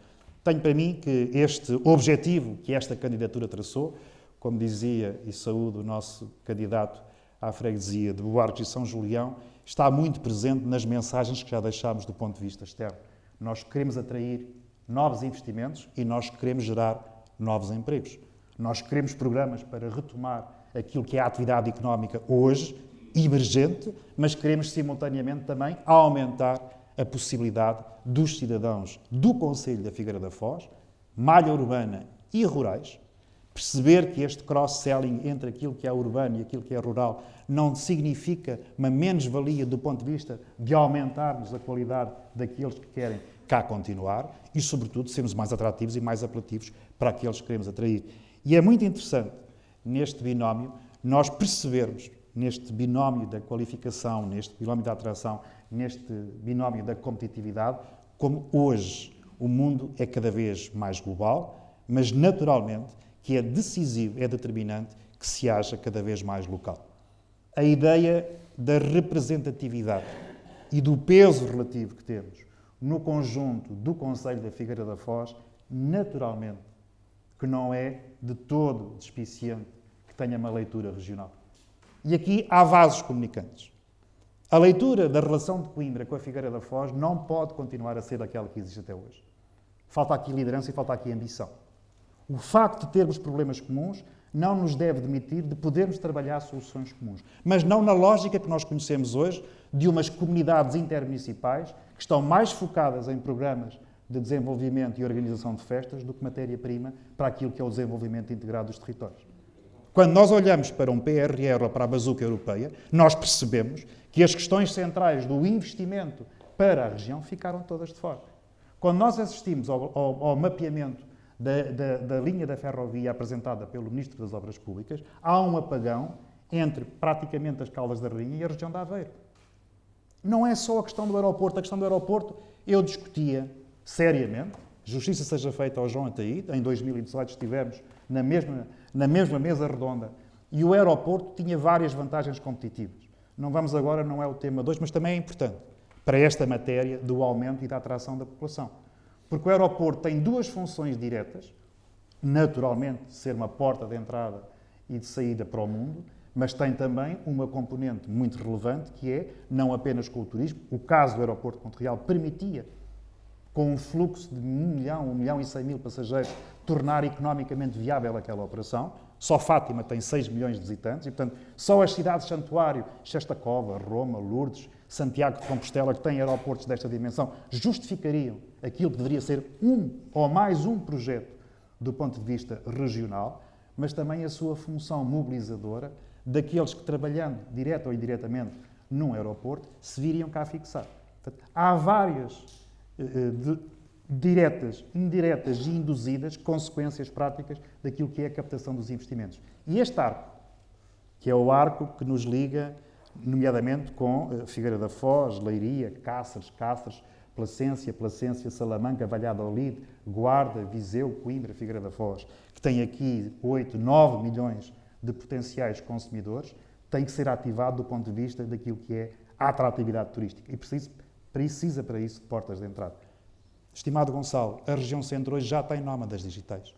Speaker 5: Tenho para mim que este objetivo que esta candidatura traçou, como dizia e saúdo o nosso candidato à freguesia de Buarques e São Julião, está muito presente nas mensagens que já deixámos do ponto de vista externo. Nós queremos atrair novos investimentos e nós queremos gerar novos empregos. Nós queremos programas para retomar aquilo que é a atividade económica hoje, emergente, mas queremos simultaneamente também aumentar a possibilidade dos cidadãos do Concelho da Figueira da Foz, malha urbana e rurais, perceber que este cross-selling entre aquilo que é urbano e aquilo que é rural não significa uma menos-valia do ponto de vista de aumentarmos a qualidade daqueles que querem cá continuar e, sobretudo, sermos mais atrativos e mais apelativos para aqueles que queremos atrair. E é muito interessante, neste binómio, nós percebermos, neste binómio da qualificação, neste binómio da atração, neste binómio da competitividade, como hoje o mundo é cada vez mais global, mas naturalmente que é decisivo, é determinante que se haja cada vez mais local. A ideia da representatividade e do peso relativo que temos no conjunto do Concelho da Figueira da Foz, naturalmente que não é de todo despiciente que tenha uma leitura regional. E aqui há vasos comunicantes. A leitura da relação de Coimbra com a Figueira da Foz não pode continuar a ser aquela que existe até hoje. Falta aqui liderança e falta aqui ambição. O facto de termos problemas comuns não nos deve demitir de podermos trabalhar soluções comuns. Mas não na lógica que nós conhecemos hoje de umas comunidades intermunicipais que estão mais focadas em programas de desenvolvimento e organização de festas do que matéria-prima para aquilo que é o desenvolvimento integrado dos territórios. Quando nós olhamos para um PRR ou para a bazuca europeia, nós percebemos que as questões centrais do investimento para a região ficaram todas de fora. Quando nós assistimos ao mapeamento da linha da ferrovia apresentada pelo Ministro das Obras Públicas, há um apagão entre praticamente as Caldas da Rainha e a região de Aveiro. Não é só a questão do aeroporto. A questão do aeroporto eu discutia seriamente, justiça seja feita ao João Ataíde, em 2018 estivemos na mesma mesa redonda e o aeroporto tinha várias vantagens competitivas. Não vamos agora, não é o tema 2, mas também é importante para esta matéria do aumento e da atração da população. Porque o aeroporto tem duas funções diretas, naturalmente ser uma porta de entrada e de saída para o mundo, mas tem também uma componente muito relevante que é não apenas com o turismo. O caso do aeroporto de Monte Real permitia, com um fluxo de 1 milhão e 100 mil passageiros, tornar economicamente viável aquela operação. Só Fátima tem 6 milhões de visitantes e, portanto, só as cidades-santuário, Cesta-Cova, Roma, Lourdes, Santiago de Compostela, que têm aeroportos desta dimensão, justificariam aquilo que deveria ser um ou mais um projeto do ponto de vista regional, mas também a sua função mobilizadora daqueles que, trabalhando direto ou indiretamente num aeroporto, se viriam cá fixar. Portanto, há várias diretas, indiretas e induzidas consequências práticas daquilo que é a captação dos investimentos. E este arco, que é o arco que nos liga nomeadamente com Figueira da Foz, Leiria, Cáceres, Placência, Salamanca, Valladolid, Guarda, Viseu, Coimbra, Figueira da Foz, que tem aqui 8, 9 milhões de potenciais consumidores, tem que ser ativado do ponto de vista daquilo que é a atratividade turística e precisa para isso de portas de entrada. Estimado Gonçalo, a região centro hoje já tem nómadas digitais,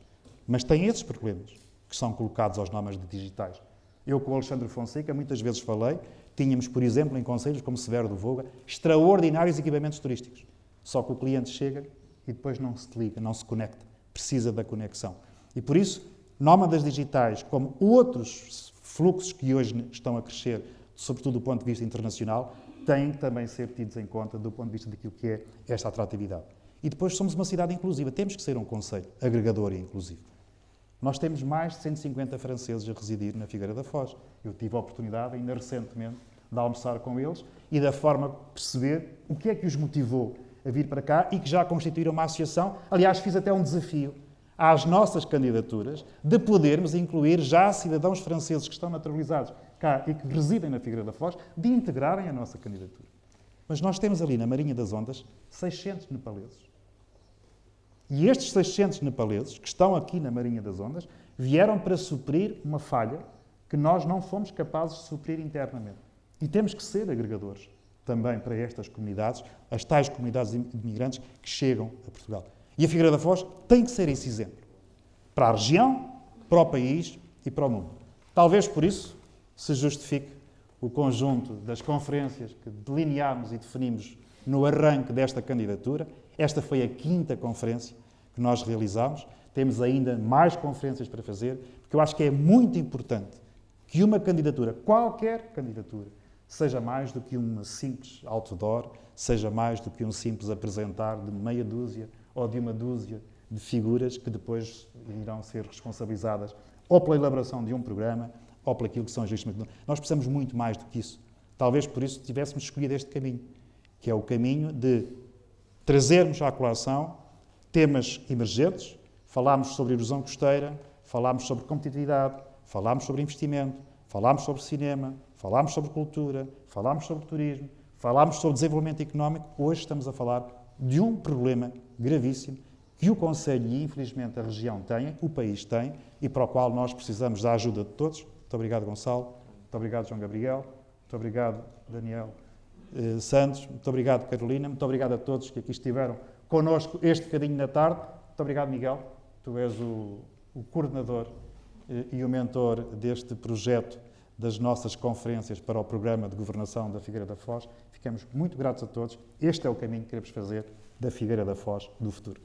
Speaker 5: mas tem esses problemas que são colocados aos nómadas digitais. Eu com o Alexandre Fonseca muitas vezes falei, tínhamos, por exemplo, em concelhos como Severo do Voga, extraordinários equipamentos turísticos. Só que o cliente chega e depois não se liga, não se conecta. Precisa da conexão. E por isso, nómadas digitais, como outros fluxos que hoje estão a crescer, sobretudo do ponto de vista internacional, têm que também ser tidos em conta do ponto de vista daquilo que é esta atratividade. E depois somos uma cidade inclusiva. Temos que ser um concelho agregador e inclusivo. Nós temos mais de 150 franceses a residir na Figueira da Foz. Eu tive a oportunidade, ainda recentemente, de almoçar com eles e da forma de perceber o que é que os motivou a vir para cá e que já constituíram uma associação. Aliás, fiz até um desafio às nossas candidaturas de podermos incluir já cidadãos franceses que estão naturalizados cá e que residem na Figueira da Foz, de integrarem a nossa candidatura. Mas nós temos ali na Marinha das Ondas 600 nepaleses. E estes 600 nepaleses, que estão aqui na Marinha das Ondas, vieram para suprir uma falha que nós não fomos capazes de suprir internamente. E temos que ser agregadores também para estas comunidades, as tais comunidades de imigrantes que chegam a Portugal. E a Figueira da Foz tem que ser esse exemplo. Para a região, para o país e para o mundo. Talvez por isso se justifique o conjunto das conferências que delineámos e definimos no arranque desta candidatura. Esta foi a 5ª conferência que nós realizámos. Temos ainda mais conferências para fazer, porque eu acho que é muito importante que uma candidatura, qualquer candidatura, seja mais do que uma simples outdoor, seja mais do que um simples apresentar de meia dúzia ou de uma dúzia de figuras que depois irão ser responsabilizadas ou pela elaboração de um programa ou por aquilo que são as listas. Nós precisamos muito mais do que isso. Talvez por isso tivéssemos escolhido este caminho, que é o caminho de trazermos à colação temas emergentes, falámos sobre erosão costeira, falámos sobre competitividade, falámos sobre investimento, falámos sobre cinema, falámos sobre cultura, falámos sobre turismo, falámos sobre desenvolvimento económico. Hoje estamos a falar de um problema gravíssimo que o Conselho e, infelizmente, a região têm, o país tem, e para o qual nós precisamos da ajuda de todos. Muito obrigado, Gonçalo. Muito obrigado, João Gabriel. Muito obrigado, Daniel Santos. Muito obrigado, Carolina. Muito obrigado a todos que aqui estiveram connosco este bocadinho da tarde. Muito obrigado, Miguel. Tu és o coordenador e o mentor deste projeto das nossas conferências para o Programa de Governação da Figueira da Foz. Ficamos muito gratos a todos. Este é o caminho que queremos fazer da Figueira da Foz do futuro.